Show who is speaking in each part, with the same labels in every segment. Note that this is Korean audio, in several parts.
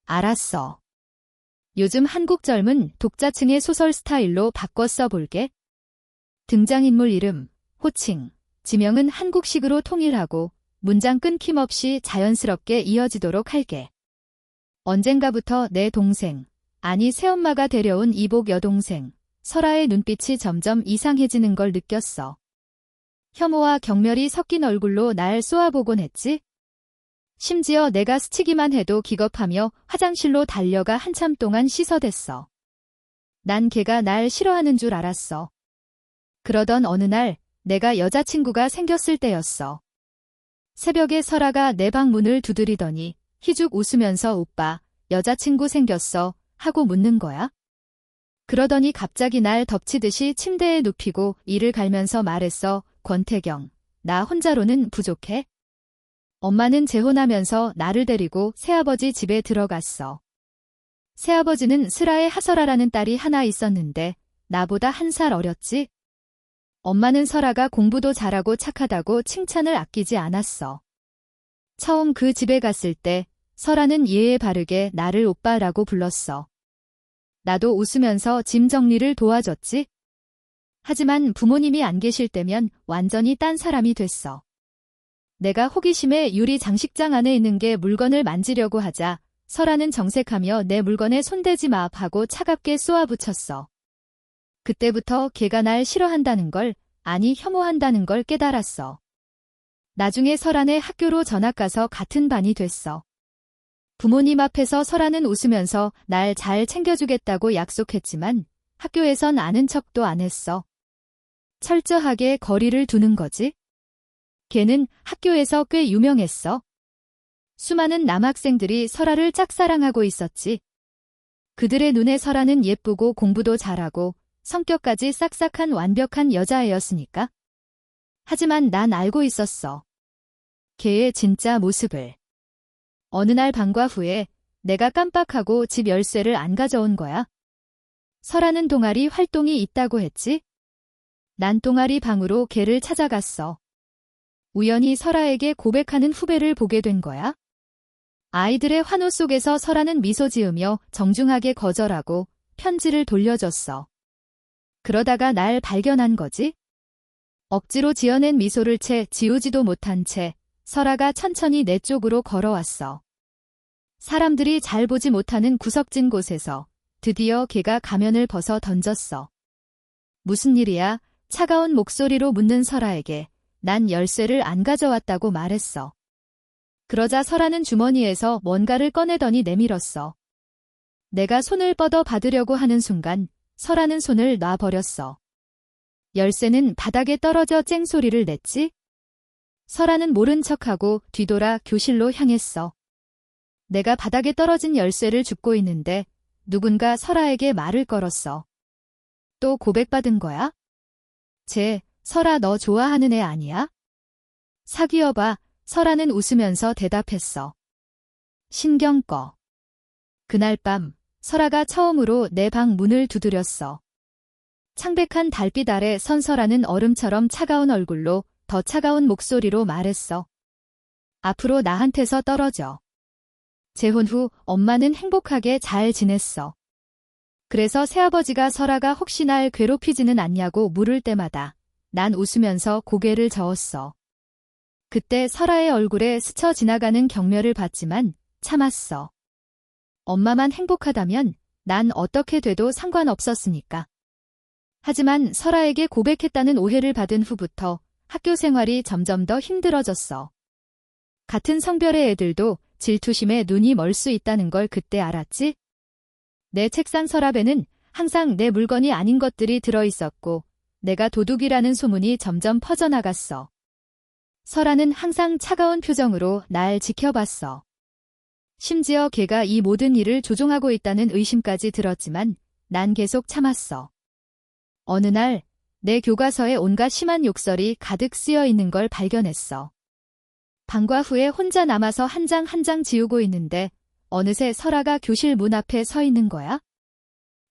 Speaker 1: 알았어. 요즘 한국 젊은 독자층의 소설 스타일로 바꿔 써볼게. 등장인물 이름, 호칭, 지명은 한국식으로 통일하고 문장 끊김없이 자연스럽게 이어지도록 할게. 언젠가부터 내 동생, 아니 새엄마가 데려온 이복 여동생, 설아의 눈빛이 점점 이상해지는 걸 느꼈어. 혐오와 경멸이 섞인 얼굴로 날 쏘아보곤 했지. 심지어 내가 스치기만 해도 기겁하며 화장실로 달려가 한참 동안 씻어댔어. 난 걔가 날 싫어하는 줄 알았어. 그러던 어느 날 내가 여자친구가 생겼을 때였어. 새벽에 설아가 내 방 문을 두드리더니 희죽 웃으면서 오빠, 여자친구 생겼어 하고 묻는 거야. 그러더니 갑자기 날 덮치듯이 침대에 눕히고 이를 갈면서 말했어. 권태경, 나 혼자로는 부족해? 엄마는 재혼하면서 나를 데리고 새아버지 집에 들어갔어. 새아버지는 슬아의 하설아라는 딸이 하나 있었는데 나보다 1살 어렸지? 엄마는 설아가 공부도 잘하고 착하다고 칭찬을 아끼지 않았어. 처음 그 집에 갔을 때 설아는 예에 바르게 나를 오빠라고 불렀어. 나도 웃으면서 짐 정리를 도와줬지? 하지만 부모님이 안 계실 때면 완전히 딴 사람이 됐어. 내가 호기심에 유리 장식장 안에 있는 게 물건을 만지려고 하자 설아는 정색하며 내 물건에 손대지 마 하고 차갑게 쏘아붙였어. 그때부터 걔가 날 싫어한다는 걸, 아니 혐오한다는 걸 깨달았어. 나중에 설아네 학교로 전학 가서 같은 반이 됐어. 부모님 앞에서 설아는 웃으면서 날 잘 챙겨주겠다고 약속했지만 학교에선 아는 척도 안 했어. 철저하게 거리를 두는 거지. 걔는 학교에서 꽤 유명했어. 수많은 남학생들이 설아를 짝사랑하고 있었지. 그들의 눈에 설아는 예쁘고 공부도 잘하고 성격까지 싹싹한 완벽한 여자애였으니까. 하지만 난 알고 있었어. 걔의 진짜 모습을. 어느 날 방과 후에 내가 깜빡하고 집 열쇠를 안 가져온 거야. 설아는 동아리 활동이 있다고 했지. 난 동아리 방으로 걔를 찾아갔어. 우연히 설아에게 고백하는 후배를 보게 된 거야. 아이들의 환호 속에서 설아는 미소 지으며 정중하게 거절하고 편지를 돌려줬어. 그러다가 날 발견한 거지. 억지로 지어낸 미소를 채 지우지도 못한 채 설아가 천천히 내 쪽으로 걸어왔어. 사람들이 잘 보지 못하는 구석진 곳에서 드디어 걔가 가면을 벗어 던졌어. 무슨 일이야? 차가운 목소리로 묻는 설아에게 난 열쇠를 안 가져왔다고 말했어. 그러자 설아는 주머니에서 뭔가를 꺼내더니 내밀었어. 내가 손을 뻗어 받으려고 하는 순간 설아는 손을 놔버렸어. 열쇠는 바닥에 떨어져 쨍소리를 냈지? 설아는 모른 척하고 뒤돌아 교실로 향했어. 내가 바닥에 떨어진 열쇠를 줍고 있는데 누군가 설아에게 말을 걸었어. 또 고백받은 거야? 설아 너 좋아하는 애 아니야? 사귀어봐. 설아는 웃으면서 대답했어. 신경 꺼. 그날 밤 설아가 처음으로 내 방 문을 두드렸어. 창백한 달빛 아래 선 설아는 얼음처럼 차가운 얼굴로 더 차가운 목소리로 말했어. 앞으로 나한테서 떨어져. 재혼 후 엄마는 행복하게 잘 지냈어. 그래서 새아버지가 설아가 혹시 날 괴롭히지는 않냐고 물을 때마다 난 웃으면서 고개를 저었어. 그때 설아의 얼굴에 스쳐 지나가는 경멸을 봤지만 참았어. 엄마만 행복하다면 난 어떻게 돼도 상관없었으니까. 하지만 설아에게 고백했다는 오해를 받은 후부터 학교 생활이 점점 더 힘들어졌어. 같은 성별의 애들도 질투심에 눈이 멀 수 있다는 걸 그때 알았지? 내 책상 서랍에는 항상 내 물건이 아닌 것들이 들어있었고 내가 도둑이라는 소문이 점점 퍼져나갔어. 설아는 항상 차가운 표정으로 날 지켜봤어. 심지어 걔가 이 모든 일을 조종하고 있다는 의심까지 들었지만 난 계속 참았어. 어느 날 내 교과서에 온갖 심한 욕설이 가득 쓰여 있는 걸 발견했어. 방과 후에 혼자 남아서 한 장 한 장 지우고 있는데 어느새 설아가 교실 문 앞에 서 있는 거야.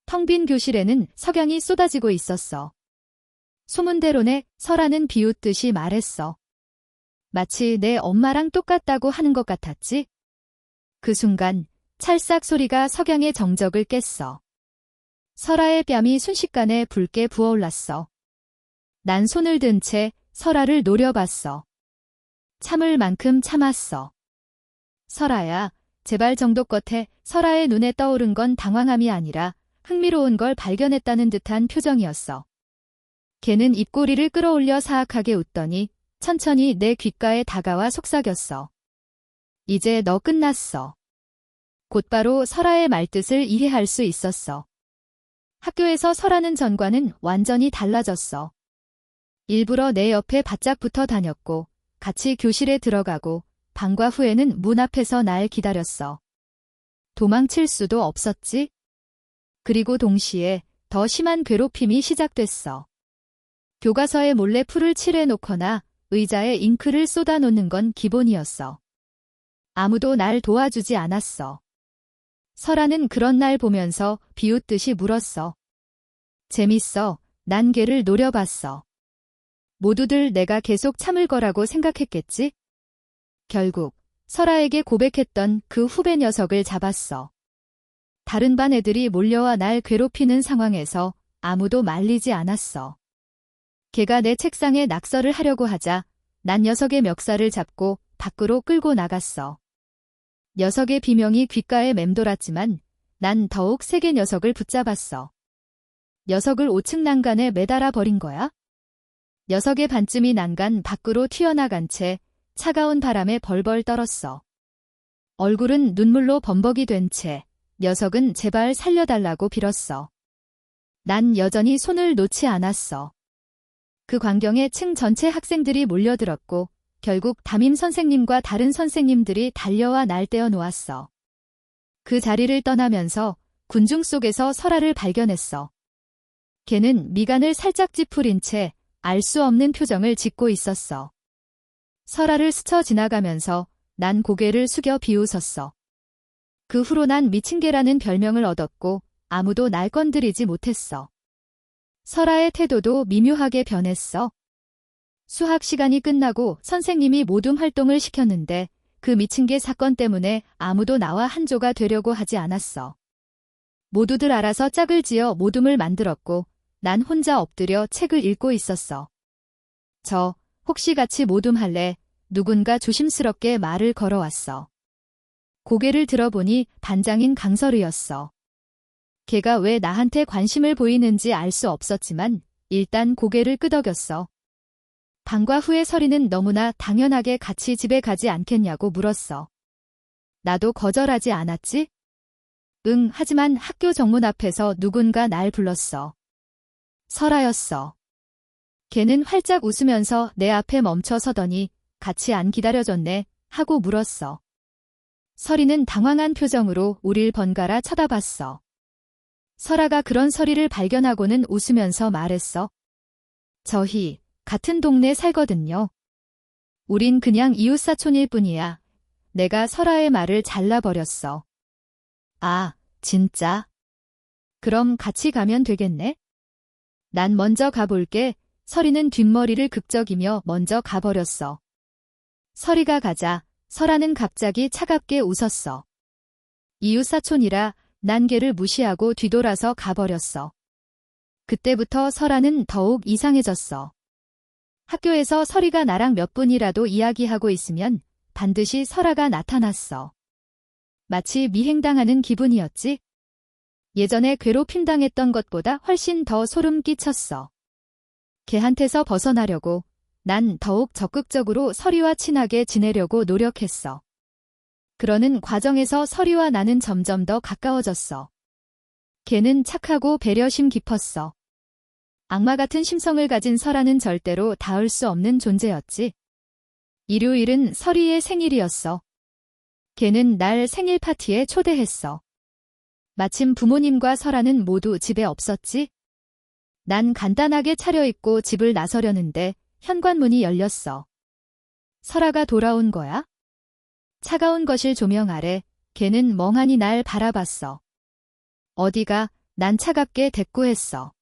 Speaker 1: 텅 빈 교실에는 석양이 쏟아지고 있었어. 소문대로네. 설아는 비웃듯이 말했어. 마치 내 엄마랑 똑같다고 하는 것 같았지? 그 순간 찰싹 소리가 석양의 정적을 깼어. 설아의 뺨이 순식간에 붉게 부어올랐어. 난 손을 든 채 설아를 노려봤어. 참을 만큼 참았어. 설아야, 제발 정도껏 해. 설아의 눈에 떠오른 건 당황함이 아니라 흥미로운 걸 발견했다는 듯한 표정이었어. 걔는 입꼬리를 끌어올려 사악하게 웃더니 천천히 내 귓가에 다가와 속삭였어. 이제 너 끝났어. 곧바로 설아의 말뜻을 이해할 수 있었어. 학교에서 설아는 전과는 완전히 달라졌어. 일부러 내 옆에 바짝 붙어 다녔고 같이 교실에 들어가고 방과 후에는 문 앞에서 날 기다렸어. 도망칠 수도 없었지? 그리고 동시에 더 심한 괴롭힘이 시작됐어. 교과서에 몰래 풀을 칠해놓거나 의자에 잉크를 쏟아놓는 건 기본이었어. 아무도 날 도와주지 않았어. 설아는 그런 날 보면서 비웃듯이 물었어. 재밌어. 난 걔를 노려봤어. 모두들 내가 계속 참을 거라고 생각했겠지? 결국 설아에게 고백했던 그 후배 녀석을 잡았어. 다른 반 애들이 몰려와 날 괴롭히는 상황에서 아무도 말리지 않았어. 걔가 내 책상에 낙서를 하려고 하자 난 녀석의 멱살을 잡고 밖으로 끌고 나갔어. 녀석의 비명이 귓가에 맴돌았지만 난 더욱 세게 녀석을 붙잡았어. 녀석을 5층 난간에 매달아 버린 거야? 녀석의 반쯤이 난간 밖으로 튀어나간 채 차가운 바람에 벌벌 떨었어. 얼굴은 눈물로 범벅이 된 채 녀석은 제발 살려달라고 빌었어. 난 여전히 손을 놓지 않았어. 그 광경에 층 전체 학생들이 몰려들었고 결국 담임 선생님과 다른 선생님들이 달려와 날 떼어 놓았어. 그 자리를 떠나면서 군중 속에서 설아를 발견했어. 걔는 미간을 살짝 찌푸린 채 알 수 없는 표정을 짓고 있었어. 설아를 스쳐 지나가면서 난 고개를 숙여 비웃었어. 그 후로 난 미친 개라는 별명을 얻었고 아무도 날 건드리지 못했어. 설아의 태도도 미묘하게 변했어. 수학 시간이 끝나고 선생님이 모둠 활동을 시켰는데 그 미친 개 사건 때문에 아무도 나와 한조가 되려고 하지 않았어. 모두들 알아서 짝을 지어 모둠을 만들었고 난 혼자 엎드려 책을 읽고 있었어. 혹시 같이 모둠할래? 누군가 조심스럽게 말을 걸어왔어. 고개를 들어보니 반장인 강설이었어. 걔가 왜 나한테 관심을 보이는지 알 수 없었지만 일단 고개를 끄덕였어. 방과 후에 설이는 너무나 당연하게 같이 집에 가지 않겠냐고 물었어. 나도 거절하지 않았지? 응, 하지만 학교 정문 앞에서 누군가 날 불렀어. 설아였어. 걔는 활짝 웃으면서 내 앞에 멈춰 서더니 같이 안 기다려줬네 하고 물었어. 설이는 당황한 표정으로 우릴 번갈아 쳐다봤어. 설아가 그런 설이를 발견하고는 웃으면서 말했어. 저희 같은 동네 살거든요. 우린 그냥 이웃사촌일 뿐이야. 내가 설아의 말을 잘라버렸어. 아, 진짜? 그럼 같이 가면 되겠네? 난 먼저 가볼게. 설이는 뒷머리를 극적이며 먼저 가버렸어. 설이가 가자 설아는 갑자기 차갑게 웃었어. 이웃사촌이라 난 걔를 무시하고 뒤돌아서 가버렸어. 그때부터 설아는 더욱 이상해졌어. 학교에서 설이가 나랑 몇 분이라도 이야기하고 있으면 반드시 설아가 나타났어. 마치 미행당하는 기분이었지? 예전에 괴롭힘당했던 것보다 훨씬 더 소름 끼쳤어. 걔한테서 벗어나려고 난 더욱 적극적으로 설이와 친하게 지내려고 노력했어. 그러는 과정에서 설이와 나는 점점 더 가까워졌어. 걔는 착하고 배려심 깊었어. 악마 같은 심성을 가진 설아는 절대로 닿을 수 없는 존재였지. 일요일은 설이의 생일이었어. 걔는 날 생일 파티에 초대했어. 마침 부모님과 설아는 모두 집에 없었지. 난 간단하게 차려입고 집을 나서려는데 현관문이 열렸어. 설아가 돌아온 거야? 차가운 거실 조명 아래 걔는 멍하니 날 바라봤어. 어디가? 난 차갑게 대꾸했어.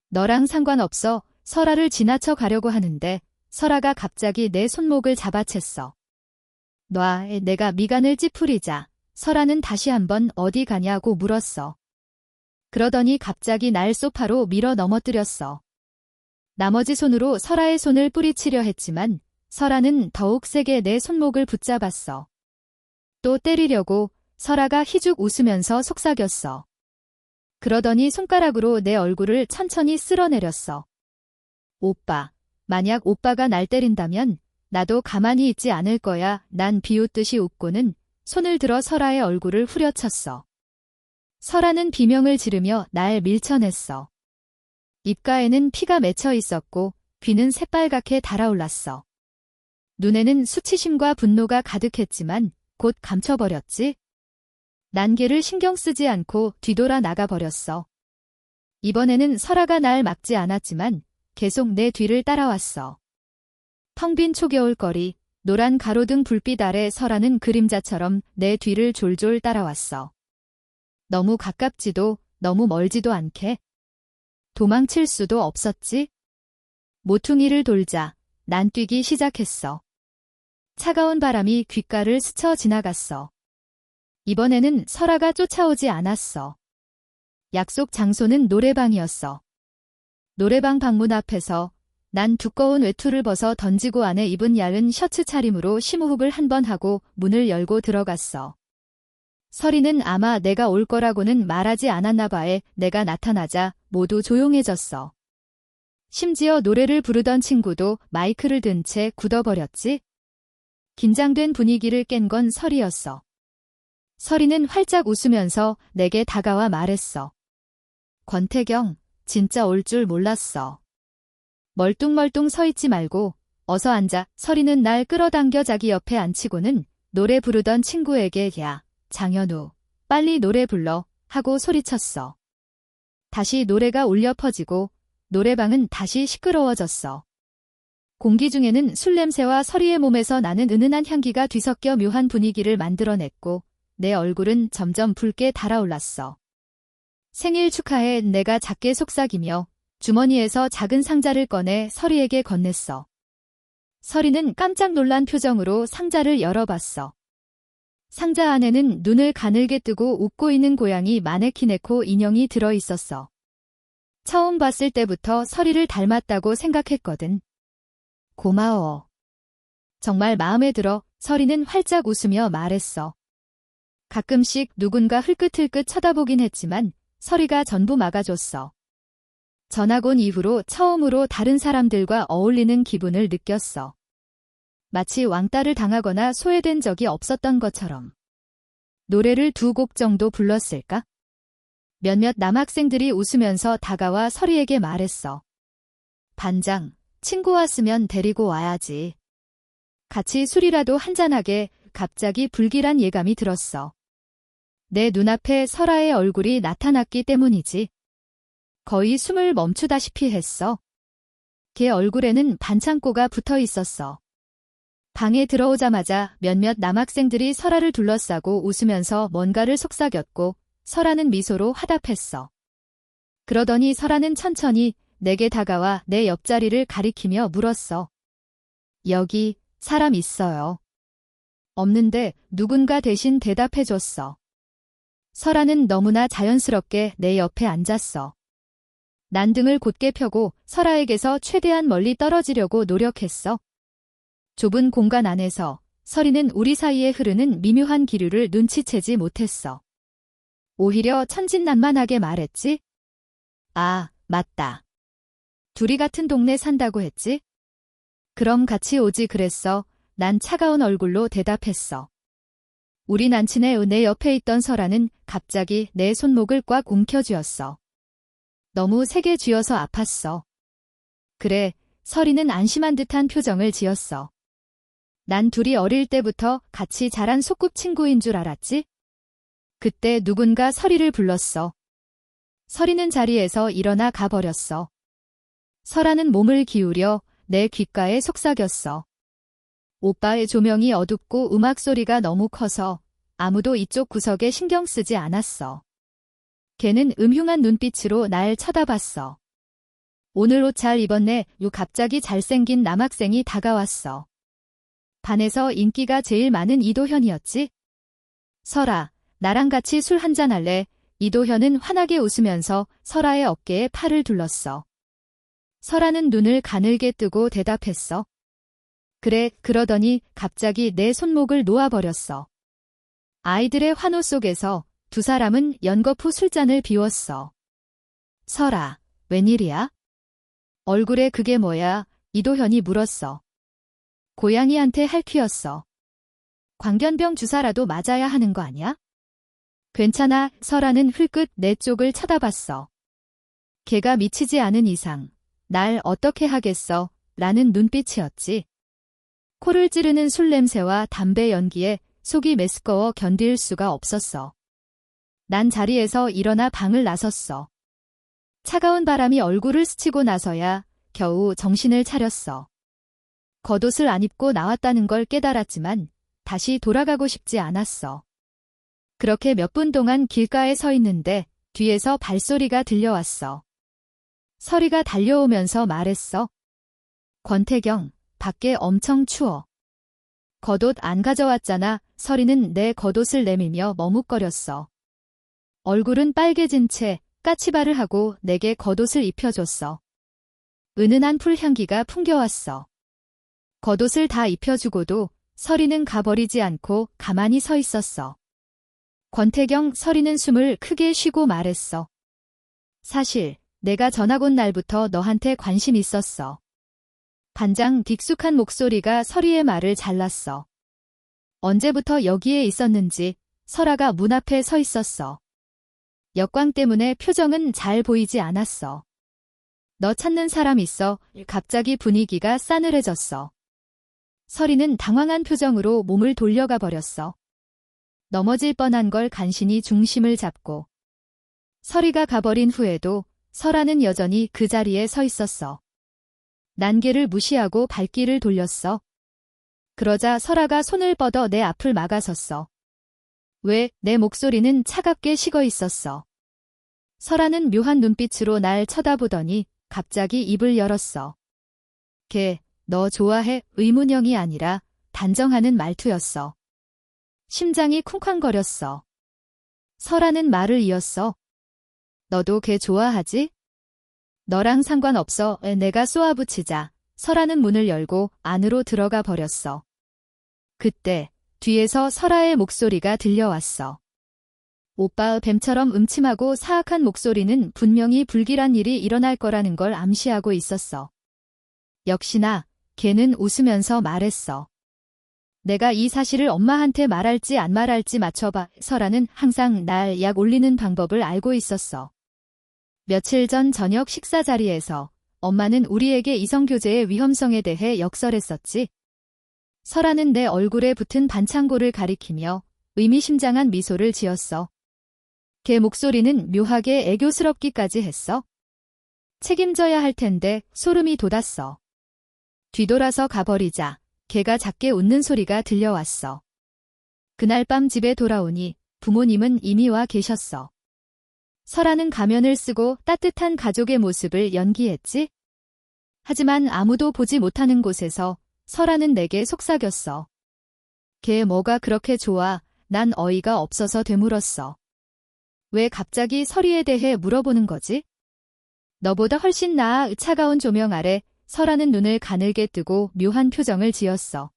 Speaker 1: 너랑 상관없어. 설아를 지나쳐 가려고 하는데 설아가 갑자기 내 손목을 잡아챘어. 놔, 내가 미간을 찌푸리자. 설아는 다시 한번 어디 가냐고 물었어. 그러더니 갑자기 날 소파로 밀어 넘어뜨렸어. 나머지 손으로 설아의 손을 뿌리치려 했지만 설아는 더욱 세게 내 손목을 붙잡았어. 또 때리려고 설아가 희죽 웃으면서 속삭였어. 그러더니 손가락으로 내 얼굴을 천천히 쓸어내렸어. 오빠, 만약 오빠가 날 때린다면 나도 가만히 있지 않을 거야. 난 비웃듯이 웃고는 손을 들어 설아의 얼굴을 후려쳤어. 설아는 비명을 지르며 날 밀쳐냈어. 입가에는 피가 맺혀 있었고 귀는 새빨갛게 달아올랐어. 눈에는 수치심과 분노가 가득했지만 곧 감춰버렸지. 난개를 신경 쓰지 않고 뒤돌아 나가버렸어. 이번에는 설아가 날 막지 않았지만 계속 내 뒤를 따라왔어. 텅 빈 초겨울 거리, 노란 가로등 불빛 아래 설아는 그림자처럼 내 뒤를 졸졸 따라왔어. 너무 가깝지도 너무 멀지도 않게. 도망칠 수도 없었지. 모퉁이를 돌자 난 뛰기 시작했어. 차가운 바람이 귓가를 스쳐 지나갔어. 이번에는 설아가 쫓아오지 않았어. 약속 장소는 노래방이었어. 노래방 방문 앞에서 난 두꺼운 외투를 벗어 던지고 안에 입은 얇은 셔츠 차림으로 심호흡을 한 번 하고 문을 열고 들어갔어. 설이는 아마 내가 올 거라고는 말하지 않았나 봐에 내가 나타나자 모두 조용해졌어. 심지어 노래를 부르던 친구도 마이크를 든 채 굳어버렸지. 긴장된 분위기를 깬 건 설이었어. 설이는 활짝 웃으면서 내게 다가와 말했어. 권태경, 진짜 올 줄 몰랐어. 멀뚱멀뚱 서 있지 말고 어서 앉아. 설이는 날 끌어당겨 자기 옆에 앉히고는 노래 부르던 친구에게 야, 장현우, 빨리 노래 불러 하고 소리쳤어. 다시 노래가 울려 퍼지고 노래방은 다시 시끄러워졌어. 공기 중에는 술 냄새와 설이의 몸에서 나는 은은한 향기가 뒤섞여 묘한 분위기를 만들어냈고 내 얼굴은 점점 붉게 달아올랐어. 생일 축하해. 내가 작게 속삭이며 주머니에서 작은 상자를 꺼내 설이에게 건넸어. 설이는 깜짝 놀란 표정으로 상자를 열어봤어. 상자 안에는 눈을 가늘게 뜨고 웃고 있는 고양이 마네키네코 인형이 들어있었어. 처음 봤을 때부터 설이를 닮았다고 생각했거든. 고마워. 정말 마음에 들어. 설이는 활짝 웃으며 말했어. 가끔씩 누군가 흘끗흘끗 쳐다보긴 했지만 설이가 전부 막아줬어. 전학 온 이후로 처음으로 다른 사람들과 어울리는 기분을 느꼈어. 마치 왕따를 당하거나 소외된 적이 없었던 것처럼. 노래를 2곡 정도 불렀을까? 몇몇 남학생들이 웃으면서 다가와 설이에게 말했어. 반장, 친구 왔으면 데리고 와야지. 같이 술이라도 한잔하게. 갑자기 불길한 예감이 들었어. 내 눈앞에 설아의 얼굴이 나타났기 때문이지. 거의 숨을 멈추다시피 했어. 걔 얼굴에는 반창고가 붙어 있었어. 방에 들어오자마자 몇몇 남학생들이 설아를 둘러싸고 웃으면서 뭔가를 속삭였고 설아는 미소로 화답했어. 그러더니 설아는 천천히 내게 다가와 내 옆자리를 가리키며 물었어. 여기 사람 있어요. 없는데 누군가 대신 대답해줬어. 설아는 너무나 자연스럽게 내 옆에 앉았어. 난 등을 곧게 펴고 설아에게서 최대한 멀리 떨어지려고 노력했어. 좁은 공간 안에서 설이는 우리 사이에 흐르는 미묘한 기류를 눈치채지 못했어. 오히려 천진난만하게 말했지? 아, 맞다. 둘이 같은 동네 산다고 했지? 그럼 같이 오지 그랬어. 난 차가운 얼굴로 대답했어. 우리 난친의 내 옆에 있던 설아는 갑자기 내 손목을 꽉 움켜쥐었어. 너무 세게 쥐어서 아팠어. 그래, 설이는 안심한 듯한 표정을 지었어. 난 둘이 어릴 때부터 같이 자란 소꿉친구인 줄 알았지? 그때 누군가 설이를 불렀어. 설이는 자리에서 일어나 가버렸어. 설아는 몸을 기울여 내 귓가에 속삭였어. 오빠의 조명이 어둡고 음악 소리가 너무 커서 아무도 이쪽 구석에 신경 쓰지 않았어. 걔는 음흉한 눈빛으로 날 쳐다봤어. 오늘 옷 잘 입었네. 갑자기 잘생긴 남학생이 다가왔어. 반에서 인기가 제일 많은 이도현이었지? 설아, 나랑 같이 술 한잔 할래? 이도현은 환하게 웃으면서 설아의 어깨에 팔을 둘렀어. 설아는 눈을 가늘게 뜨고 대답했어. 그래, 그러더니 갑자기 내 손목을 놓아버렸어. 아이들의 환호 속에서 두 사람은 연거푸 술잔을 비웠어. 설아, 웬일이야? 얼굴에 그게 뭐야? 이도현이 물었어. 고양이한테 핥히었어. 광견병 주사라도 맞아야 하는 거 아니야? 괜찮아, 설아는 흘끗 내 쪽을 쳐다봤어. 걔가 미치지 않은 이상 날 어떻게 하겠어? 라는 눈빛이었지. 코를 찌르는 술 냄새와 담배 연기에 속이 메스꺼워 견딜 수가 없었어. 난 자리에서 일어나 방을 나섰어. 차가운 바람이 얼굴을 스치고 나서야 겨우 정신을 차렸어. 겉옷을 안 입고 나왔다는 걸 깨달았지만 다시 돌아가고 싶지 않았어. 그렇게 몇 분 동안 길가에 서 있는데 뒤에서 발소리가 들려왔어. 설이가 달려오면서 말했어. 권태경, 밖에 엄청 추워. 겉옷 안 가져왔잖아. 설이는 내 겉옷을 내밀며 머뭇거렸어. 얼굴은 빨개진 채 까치발을 하고 내게 겉옷을 입혀줬어. 은은한 풀향기가 풍겨왔어. 겉옷을 다 입혀주고도 설이는 가버리지 않고 가만히 서 있었어. 권태경, 설이는 숨을 크게 쉬고 말했어. 사실 내가 전학 온 날부터 너한테 관심 있었어. 반장 딕숙한 목소리가 설이의 말을 잘랐어. 언제부터 여기에 있었는지 설아가 문 앞에 서 있었어. 역광 때문에 표정은 잘 보이지 않았어. 너 찾는 사람 있어. 갑자기 분위기가 싸늘해졌어. 설이는 당황한 표정으로 몸을 돌려가 버렸어. 넘어질 뻔한 걸 간신히 중심을 잡고. 설이가 가버린 후에도 설아는 여전히 그 자리에 서 있었어. 난개를 무시하고 발길을 돌렸어. 그러자 설아가 손을 뻗어 내 앞을 막아섰어. 왜? 내 목소리는 차갑게 식어 있었어. 설아는 묘한 눈빛으로 날 쳐다보더니 갑자기 입을 열었어. 걔, 너 좋아해? 의문형이 아니라 단정하는 말투였어. 심장이 쿵쾅거렸어. 설아는 말을 이었어. 너도 걔 좋아하지? 너랑 상관없어. 내가 쏘아붙이자. 설아는 문을 열고 안으로 들어가 버렸어. 그때 뒤에서 설아의 목소리가 들려왔어. 오빠, 뱀처럼 음침하고 사악한 목소리는 분명히 불길한 일이 일어날 거라는 걸 암시하고 있었어. 역시나 걔는 웃으면서 말했어. 내가 이 사실을 엄마한테 말할지 안 말할지 맞춰봐. 설아는 항상 날 약 올리는 방법을 알고 있었어. 며칠 전 저녁 식사 자리에서 엄마는 우리에게 이성교제의 위험성에 대해 역설했었지. 설아는 내 얼굴에 붙은 반창고를 가리키며 의미심장한 미소를 지었어. 걔 목소리는 묘하게 애교스럽기까지 했어. 책임져야 할 텐데 소름이 돋았어. 뒤돌아서 가버리자 걔가 작게 웃는 소리가 들려왔어. 그날 밤 집에 돌아오니 부모님은 이미 와 계셨어. 설아는 가면을 쓰고 따뜻한 가족의 모습을 연기했지. 하지만 아무도 보지 못하는 곳에서 설아는 내게 속삭였어. 걔 뭐가 그렇게 좋아? 난 어이가 없어서 되물었어. 왜 갑자기 설이에 대해 물어보는 거지? 너보다 훨씬 나아. 차가운 조명 아래 설아는 눈을 가늘게 뜨고 묘한 표정을 지었어.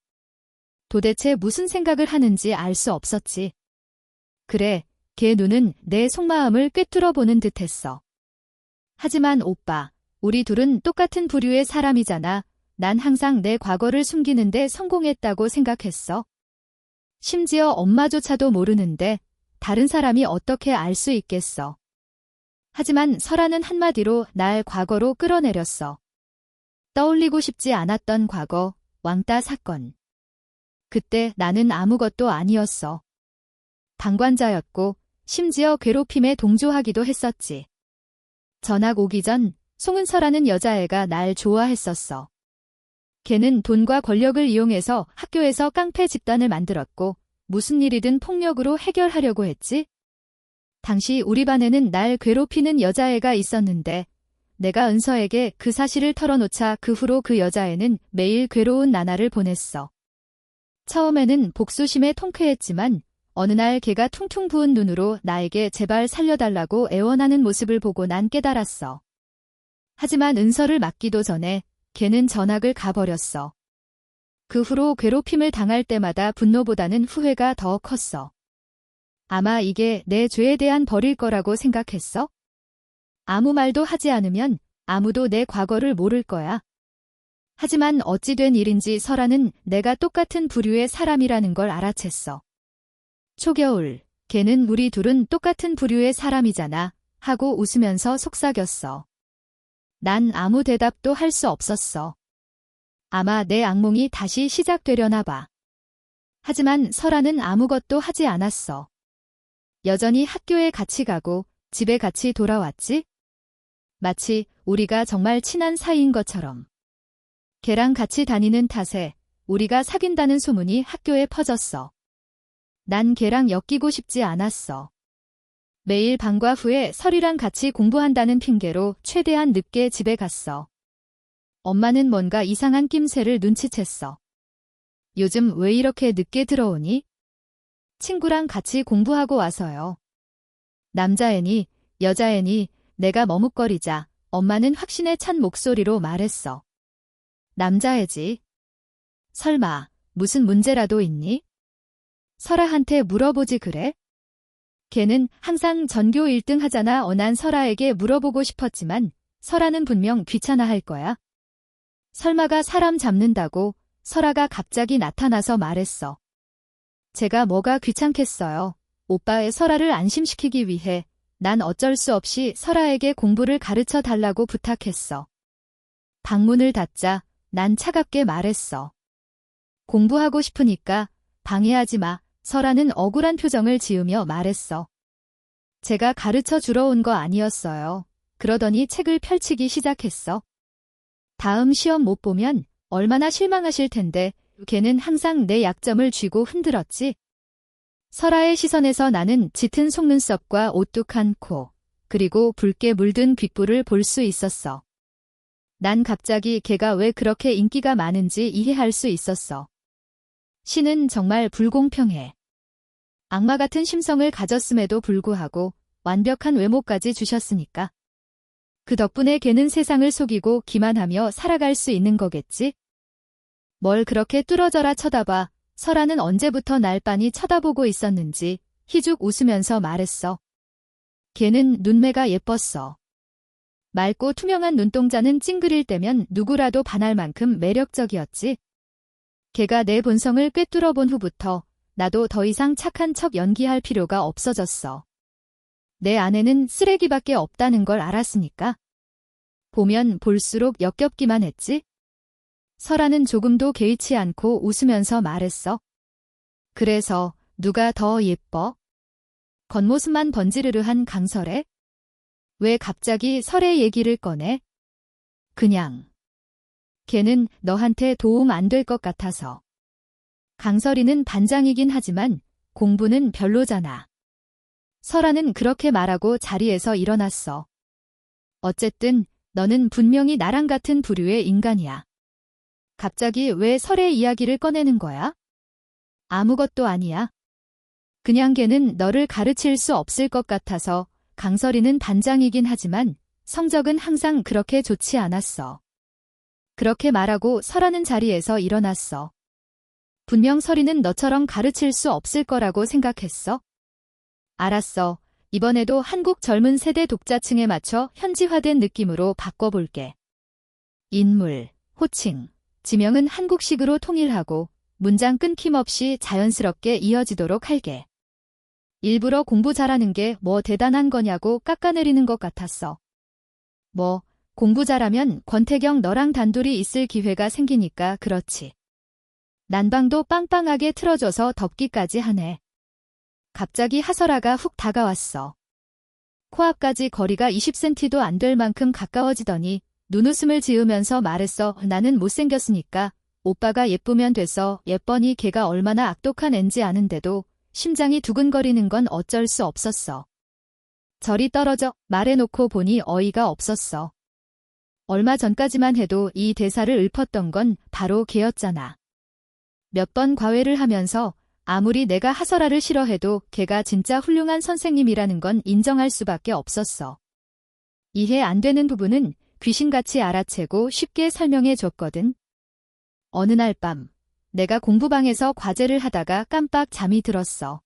Speaker 1: 도대체 무슨 생각을 하는지 알 수 없었지. 그래, 걔 눈은 내 속마음을 꿰뚫어 보는 듯했어. 하지만 오빠, 우리 둘은 똑같은 부류의 사람이잖아. 난 항상 내 과거를 숨기는데 성공했다고 생각했어. 심지어 엄마조차도 모르는데 다른 사람이 어떻게 알 수 있겠어. 하지만 설아는 한마디로 날 과거로 끌어내렸어. 떠올리고 싶지 않았던 과거, 왕따 사건. 그때 나는 아무것도 아니었어. 방관자였고 심지어 괴롭힘에 동조하기도 했었지. 전학 오기 전 송은서라는 여자애가 날 좋아했었어. 걔는 돈과 권력을 이용해서 학교에서 깡패 집단을 만들었고 무슨 일이든 폭력으로 해결하려고 했지. 당시 우리 반에는 날 괴롭히는 여자애가 있었는데 내가 은서에게 그 사실을 털어놓자 그 후로 그 여자애는 매일 괴로운 나날을 보냈어. 처음에는 복수심에 통쾌했지만 어느 날 걔가 퉁퉁 부은 눈으로 나에게 제발 살려달라고 애원하는 모습을 보고 난 깨달았어. 하지만 은서를 맞기도 전에 걔는 전학을 가버렸어. 그 후로 괴롭힘을 당할 때마다 분노보다는 후회가 더 컸어. 아마 이게 내 죄에 대한 벌일 거라고 생각했어? 아무 말도 하지 않으면 아무도 내 과거를 모를 거야. 하지만 어찌 된 일인지 설아는 내가 똑같은 부류의 사람이라는 걸 알아챘어. 초겨울, 걔는 우리 둘은 똑같은 부류의 사람이잖아 하고 웃으면서 속삭였어. 난 아무 대답도 할 수 없었어. 아마 내 악몽이 다시 시작되려나 봐. 하지만 설아는 아무것도 하지 않았어. 여전히 학교에 같이 가고 집에 같이 돌아왔지? 마치 우리가 정말 친한 사이인 것처럼. 걔랑 같이 다니는 탓에 우리가 사귄다는 소문이 학교에 퍼졌어. 난 걔랑 엮이고 싶지 않았어. 매일 방과 후에 설이랑 같이 공부한다는 핑계로 최대한 늦게 집에 갔어. 엄마는 뭔가 이상한 낌새를 눈치챘어. 요즘 왜 이렇게 늦게 들어오니? 친구랑 같이 공부하고 와서요. 남자애니, 여자애니, 내가 머뭇거리자 엄마는 확신에 찬 목소리로 말했어. 남자애지. 설마 무슨 문제라도 있니? 설아한테 물어보지 그래? 걔는 항상 전교 1등 하잖아. 난 설아에게 물어보고 싶었지만 설아는 분명 귀찮아할 거야. 설마가 사람 잡는다고 설아가 갑자기 나타나서 말했어. 제가 뭐가 귀찮겠어요. 오빠의 설아를 안심시키기 위해 난 어쩔 수 없이 설아에게 공부를 가르쳐 달라고 부탁했어. 방문을 닫자 난 차갑게 말했어. 공부하고 싶으니까 방해하지 마. 설아는 억울한 표정을 지으며 말했어. 제가 가르쳐 주러 온 거 아니었어요. 그러더니 책을 펼치기 시작했어. 다음 시험 못 보면 얼마나 실망하실 텐데 걔는 항상 내 약점을 쥐고 흔들었지. 설아의 시선에서 나는 짙은 속눈썹과 오뚝한 코, 그리고 붉게 물든 귓불을 볼 수 있었어. 난 갑자기 걔가 왜 그렇게 인기가 많은지 이해할 수 있었어. 신은 정말 불공평해. 악마 같은 심성을 가졌음에도 불구하고 완벽한 외모까지 주셨으니까. 그 덕분에 걔는 세상을 속이고 기만하며 살아갈 수 있는 거겠지? 뭘 그렇게 뚫어져라 쳐다봐. 설아는 언제부터 날 빤히 쳐다보고 있었는지 희죽 웃으면서 말했어. 걔는 눈매가 예뻤어. 맑고 투명한 눈동자는 찡그릴 때면 누구라도 반할 만큼 매력적이었지. 걔가 내 본성을 꿰뚫어 본 후부터 나도 더 이상 착한 척 연기할 필요가 없어졌어. 내 안에는 쓰레기밖에 없다는 걸 알았으니까. 보면 볼수록 역겹기만 했지. 설아는 조금도 개의치 않고 웃으면서 말했어. 그래서 누가 더 예뻐? 겉모습만 번지르르한 강설애? 왜 갑자기 설애 얘기를 꺼내? 그냥. 걔는 너한테 도움 안 될 것 같아서. 강설이는 반장이긴 하지만 공부는 별로잖아. 설아는 그렇게 말하고 자리에서 일어났어. 어쨌든 너는 분명히 나랑 같은 부류의 인간이야. 갑자기 왜 설의 이야기를 꺼내는 거야? 아무것도 아니야. 그냥 걔는 너를 가르칠 수 없을 것 같아서. 강설이는 반장이긴 하지만 성적은 항상 그렇게 좋지 않았어. 그렇게 말하고 설아는 자리에서 일어났어. 분명 설이는 너처럼 가르칠 수 없을 거라고 생각했어? 알았어. 이번에도 한국 젊은 세대 독자층에 맞춰 현지화된 느낌으로 바꿔볼게. 인물, 호칭, 지명은 한국식으로 통일하고 문장 끊김없이 자연스럽게 이어지도록 할게. 일부러 공부 잘하는 게 뭐 대단한 거냐고 깎아내리는 것 같았어. 뭐, 공부 잘하면 권태경 너랑 단둘이 있을 기회가 생기니까 그렇지. 난방도 빵빵하게 틀어줘서 덥기까지 하네. 갑자기 하설아가 훅 다가왔어. 코앞까지 거리가 20cm도 안 될 만큼 가까워지더니 눈웃음을 지으면서 말했어. 나는 못생겼으니까 오빠가 예쁘면 됐어. 예뻐니 걔가 얼마나 악독한 앤지 아는데도 심장이 두근거리는 건 어쩔 수 없었어. 저리 떨어져 말해놓고 보니 어이가 없었어. 얼마 전까지만 해도 이 대사를 읊었던 건 바로 걔였잖아. 몇 번 과외를 하면서 아무리 내가 하설아를 싫어해도 걔가 진짜 훌륭한 선생님이라는 건 인정할 수밖에 없었어. 이해 안 되는 부분은 귀신같이 알아채고 쉽게 설명해 줬거든. 어느 날 밤, 내가 공부방에서 과제를 하다가 깜빡 잠이 들었어.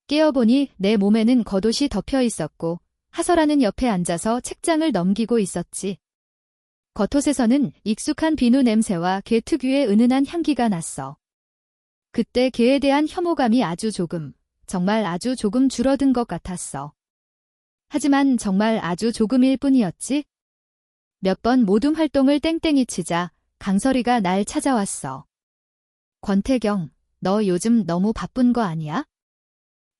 Speaker 1: 깨어보니 내 몸에는 겉옷이 덮여 있었고 하설아는 옆에 앉아서 책장을 넘기고 있었지. 겉옷에서는 익숙한 비누 냄새와 걔 특유의 은은한 향기가 났어. 그때 걔에 대한 혐오감이 정말 아주 조금 줄어든 것 같았어. 하지만 정말 아주 조금일 뿐이었지. 몇 번 모둠 활동을 땡땡이 치자 강설이가 날 찾아왔어. 권태경, 너 요즘 너무 바쁜 거 아니야?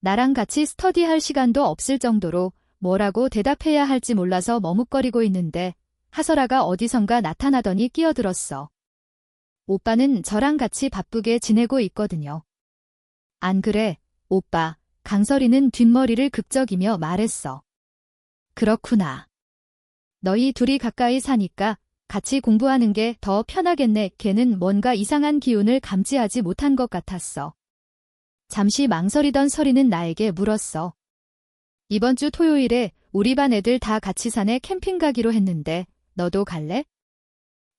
Speaker 1: 나랑 같이 스터디할 시간도 없을 정도로 뭐라고 대답해야 할지 몰라서 머뭇거리고 있는데 하설아가 어디선가 나타나더니 끼어들었어. 오빠는 저랑 같이 바쁘게 지내고 있거든요. 안 그래, 오빠. 강설이는 뒷머리를 극적이며 말했어. 그렇구나. 너희 둘이 가까이 사니까 같이 공부하는 게 더 편하겠네. 걔는 뭔가 이상한 기운을 감지하지 못한 것 같았어. 잠시 망설이던 설이는 나에게 물었어. 이번 주 토요일에 우리 반 애들 다 같이 산에 캠핑 가기로 했는데 너도 갈래?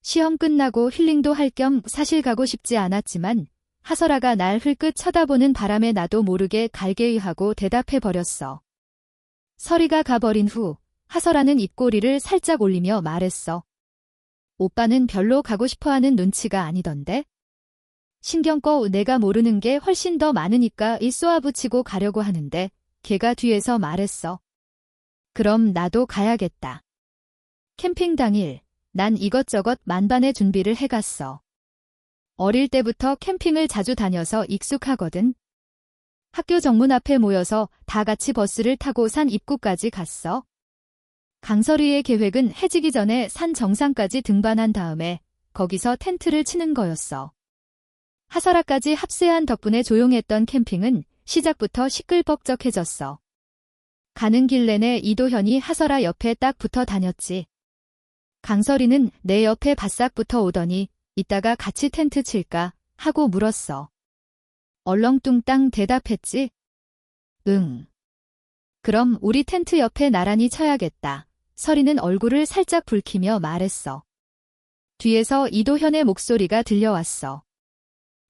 Speaker 1: 시험 끝나고 힐링도 할 겸 사실 가고 싶지 않았지만 하설아가 날 흘끗 쳐다보는 바람에 나도 모르게 갈게위하고 대답해버렸어. 설이가 가버린 후 하설아는 입꼬리를 살짝 올리며 말했어. 오빠는 별로 가고 싶어하는 눈치가 아니던데? 신경 꺼. 내가 모르는 게 훨씬 더 많으니까 이 쏘아붙이고 가려고 하는데 걔가 뒤에서 말했어. 그럼 나도 가야겠다. 캠핑 당일 난 이것저것 만반의 준비를 해갔어. 어릴 때부터 캠핑을 자주 다녀서 익숙하거든. 학교 정문 앞에 모여서 다 같이 버스를 타고 산 입구까지 갔어. 강설이의 계획은 해지기 전에 산 정상까지 등반한 다음에 거기서 텐트를 치는 거였어. 하설아까지 합세한 덕분에 조용했던 캠핑은 시작부터 시끌벅적해졌어. 가는 길 내내 이도현이 하설아 옆에 딱 붙어 다녔지. 강설이는 내 옆에 바싹 붙어 오더니 이따가 같이 텐트 칠까 하고 물었어. 얼렁뚱땅 대답했지. 응. 그럼 우리 텐트 옆에 나란히 쳐야겠다. 설이는 얼굴을 살짝 붉히며 말했어. 뒤에서 이도현의 목소리가 들려왔어.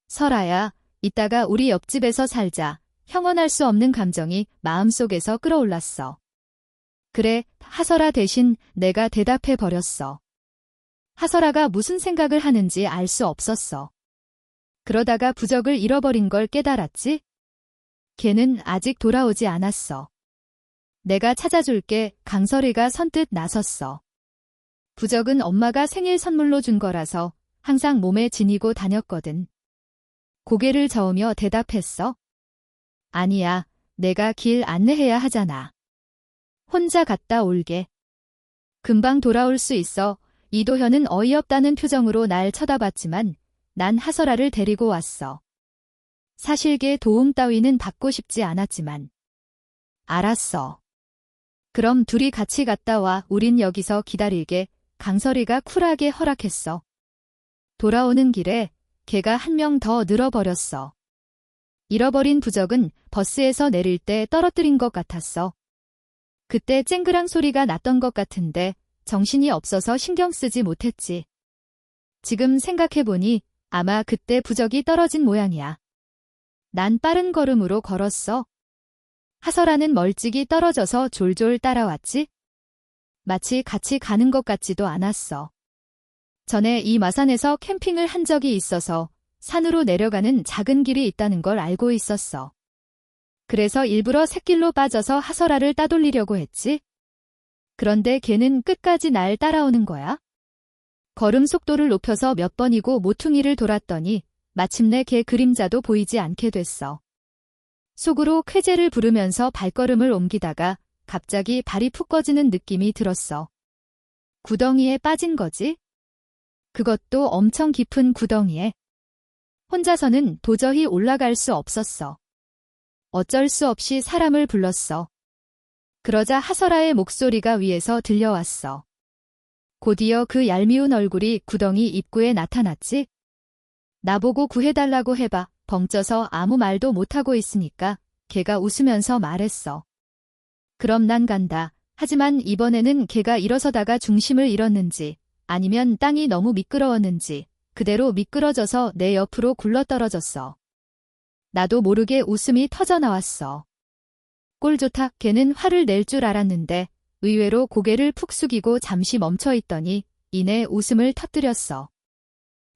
Speaker 1: 설아야, 이따가 우리 옆집에서 살자. 형언할 수 없는 감정이 마음속에서 끌어올랐어. 그래, 하설아 대신 내가 대답해버렸어. 하설아가 무슨 생각을 하는지 알 수 없었어. 그러다가 부적을 잃어버린 걸 깨달았지? 걔는 아직 돌아오지 않았어. 내가 찾아줄게. 강설이가 선뜻 나섰어. 부적은 엄마가 생일 선물로 준 거라서 항상 몸에 지니고 다녔거든. 고개를 저으며 대답했어. 아니야, 내가 길 안내해야 하잖아. 혼자 갔다 올게. 금방 돌아올 수 있어. 이도현은 어이없다는 표정으로 날 쳐다봤지만 난 하설아를 데리고 왔어. 사실 걔 도움 따위는 받고 싶지 않았지만. 알았어. 그럼 둘이 같이 갔다 와. 우린 여기서 기다릴게. 강설이가 쿨하게 허락했어. 돌아오는 길에 걔가 한 명 더 늘어버렸어. 잃어버린 부적은 버스에서 내릴 때 떨어뜨린 것 같았어. 그때 쨍그랑 소리가 났던 것 같은데 정신이 없어서 신경 쓰지 못했지. 지금 생각해보니 아마 그때 부적이 떨어진 모양이야. 난 빠른 걸음으로 걸었어. 하설아는 멀찍이 떨어져서 졸졸 따라왔지. 마치 같이 가는 것 같지도 않았어. 전에 이 마산에서 캠핑을 한 적이 있어서 산으로 내려가는 작은 길이 있다는 걸 알고 있었어. 그래서 일부러 샛길로 빠져서 하설아를 따돌리려고 했지. 그런데 걔는 끝까지 날 따라오는 거야. 걸음 속도를 높여서 몇 번이고 모퉁이를 돌았더니 마침내 걔 그림자도 보이지 않게 됐어. 속으로 쾌재를 부르면서 발걸음을 옮기다가 갑자기 발이 푹 꺼지는 느낌이 들었어. 구덩이에 빠진 거지? 그것도 엄청 깊은 구덩이에. 혼자서는 도저히 올라갈 수 없었어. 어쩔 수 없이 사람을 불렀어. 그러자 하설아의 목소리가 위에서 들려왔어. 곧이어 그 얄미운 얼굴이 구덩이 입구에 나타났지. 나보고 구해달라고 해봐. 벙쪄서 아무 말도 못하고 있으니까 걔가 웃으면서 말했어. 그럼 난 간다. 하지만 이번에는 걔가 일어서다가 중심을 잃었는지 아니면 땅이 너무 미끄러웠는지 그대로 미끄러져서 내 옆으로 굴러떨어졌어. 나도 모르게 웃음이 터져나왔어. 꼴 좋다. 걔는 화를 낼 줄 알았는데 의외로 고개를 푹 숙이고 잠시 멈춰있더니 이내 웃음을 터뜨렸어.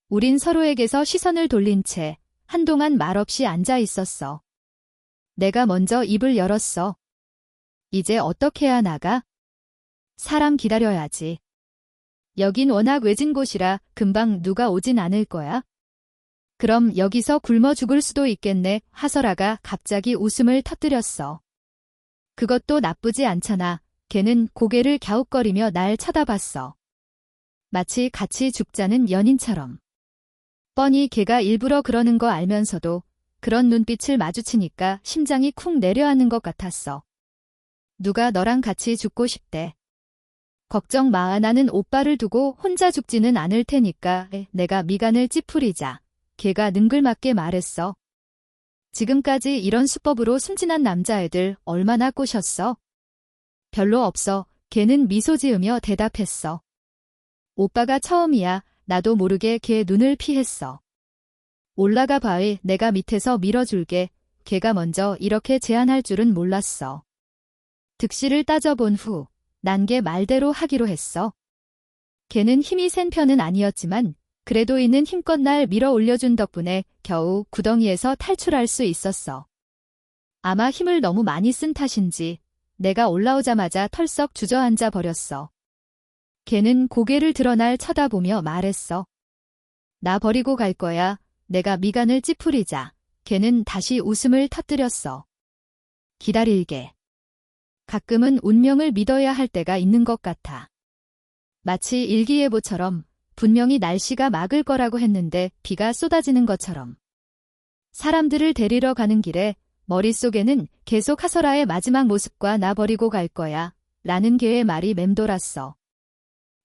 Speaker 1: 우린 서로에게서 시선을 돌린 채 한동안 말없이 앉아 있었어. 내가 먼저 입을 열었어. 이제 어떻게 해야 나가? 사람 기다려야지. 여긴 워낙 외진 곳이라 금방 누가 오진 않을 거야. 그럼 여기서 굶어 죽을 수도 있겠네. 하설아가 갑자기 웃음을 터뜨렸어. 그것도 나쁘지 않잖아. 걔는 고개를 갸웃거리며 날 쳐다봤어. 마치 같이 죽자는 연인처럼. 뻔히 걔가 일부러 그러는 거 알면서도 그런 눈빛을 마주치니까 심장이 쿵 내려앉는 것 같았어. 누가 너랑 같이 죽고 싶대. 걱정 마. 나는 오빠를 두고 혼자 죽지는 않을 테니까. 내가 미간을 찌푸리자. 걔가 능글맞게 말했어. 지금까지 이런 수법으로 순진한 남자애들 얼마나 꼬셨어? 별로 없어. 걔는 미소 지으며 대답했어. 오빠가 처음이야. 나도 모르게 걔 눈을 피했어. 올라가 봐. 내가 밑에서 밀어줄게. 걔가 먼저 이렇게 제안할 줄은 몰랐어. 득실을 따져본 후 난 걔 말대로 하기로 했어. 걔는 힘이 센 편은 아니었지만 그래도 있는 힘껏 날 밀어 올려준 덕분에 겨우 구덩이에서 탈출할 수 있었어. 아마 힘을 너무 많이 쓴 탓인지 내가 올라오자마자 털썩 주저앉아 버렸어. 걔는 고개를 들어 날 쳐다보며 말했어. 나 버리고 갈 거야. 내가 미간을 찌푸리자. 걔는 다시 웃음을 터뜨렸어. 기다릴게. 가끔은 운명을 믿어야 할 때가 있는 것 같아. 마치 일기예보처럼 분명히 날씨가 막을 거라고 했는데 비가 쏟아지는 것처럼. 사람들을 데리러 가는 길에 머릿속에는 계속 하설아의 마지막 모습과 나 버리고 갈 거야 라는 걔의 말이 맴돌았어.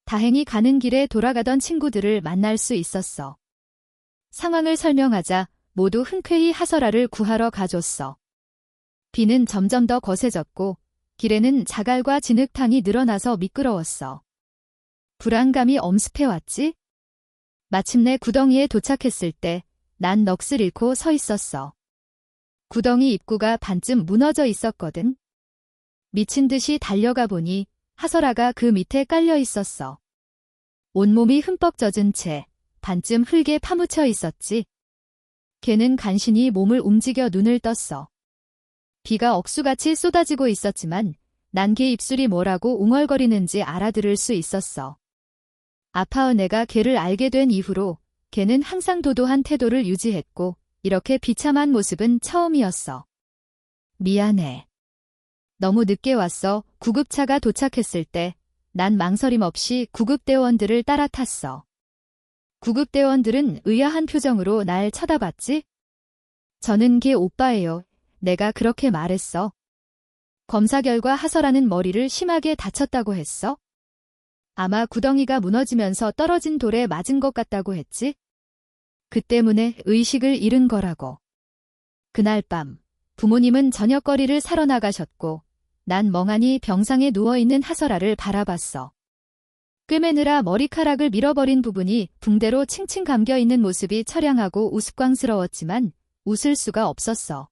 Speaker 1: 다행히 가는 길에 돌아가던 친구들을 만날 수 있었어. 상황을 설명하자 모두 흔쾌히 하설아를 구하러 가줬어. 비는 점점 더 거세졌고 길에는 자갈과 진흙탕이 늘어나서 미끄러웠어. 불안감이 엄습해왔지? 마침내 구덩이에 도착했을 때 난 넋을 잃고 서 있었어. 구덩이 입구가 반쯤 무너져 있었거든. 미친 듯이 달려가 보니 하설아가 그 밑에 깔려 있었어. 온몸이 흠뻑 젖은 채 반쯤 흙에 파묻혀 있었지. 걔는 간신히 몸을 움직여 눈을 떴어. 비가 억수같이 쏟아지고 있었지만 난 걔 입술이 뭐라고 웅얼거리는지 알아들을 수 있었어. 아파어 내가 걔를 알게 된 이후로 걔는 항상 도도한 태도를 유지했고 이렇게 비참한 모습은 처음이었어. 미안해. 너무 늦게 왔어. 구급차가 도착했을 때 난 망설임 없이 구급대원들을 따라 탔어. 구급대원들은 의아한 표정으로 날 쳐다봤지? 저는 걔 오빠예요. 내가 그렇게 말했어. 검사 결과 하설아는 머리를 심하게 다쳤다고 했어? 아마 구덩이가 무너지면서 떨어진 돌에 맞은 것 같다고 했지? 그 때문에 의식을 잃은 거라고. 그날 밤 부모님은 저녁거리를 사러 나가셨고 난 멍하니 병상에 누워있는 하설아를 바라봤어. 꿰매느라 머리카락을 밀어버린 부분이 붕대로 칭칭 감겨있는 모습이 처량하고 우스꽝스러웠지만 웃을 수가 없었어.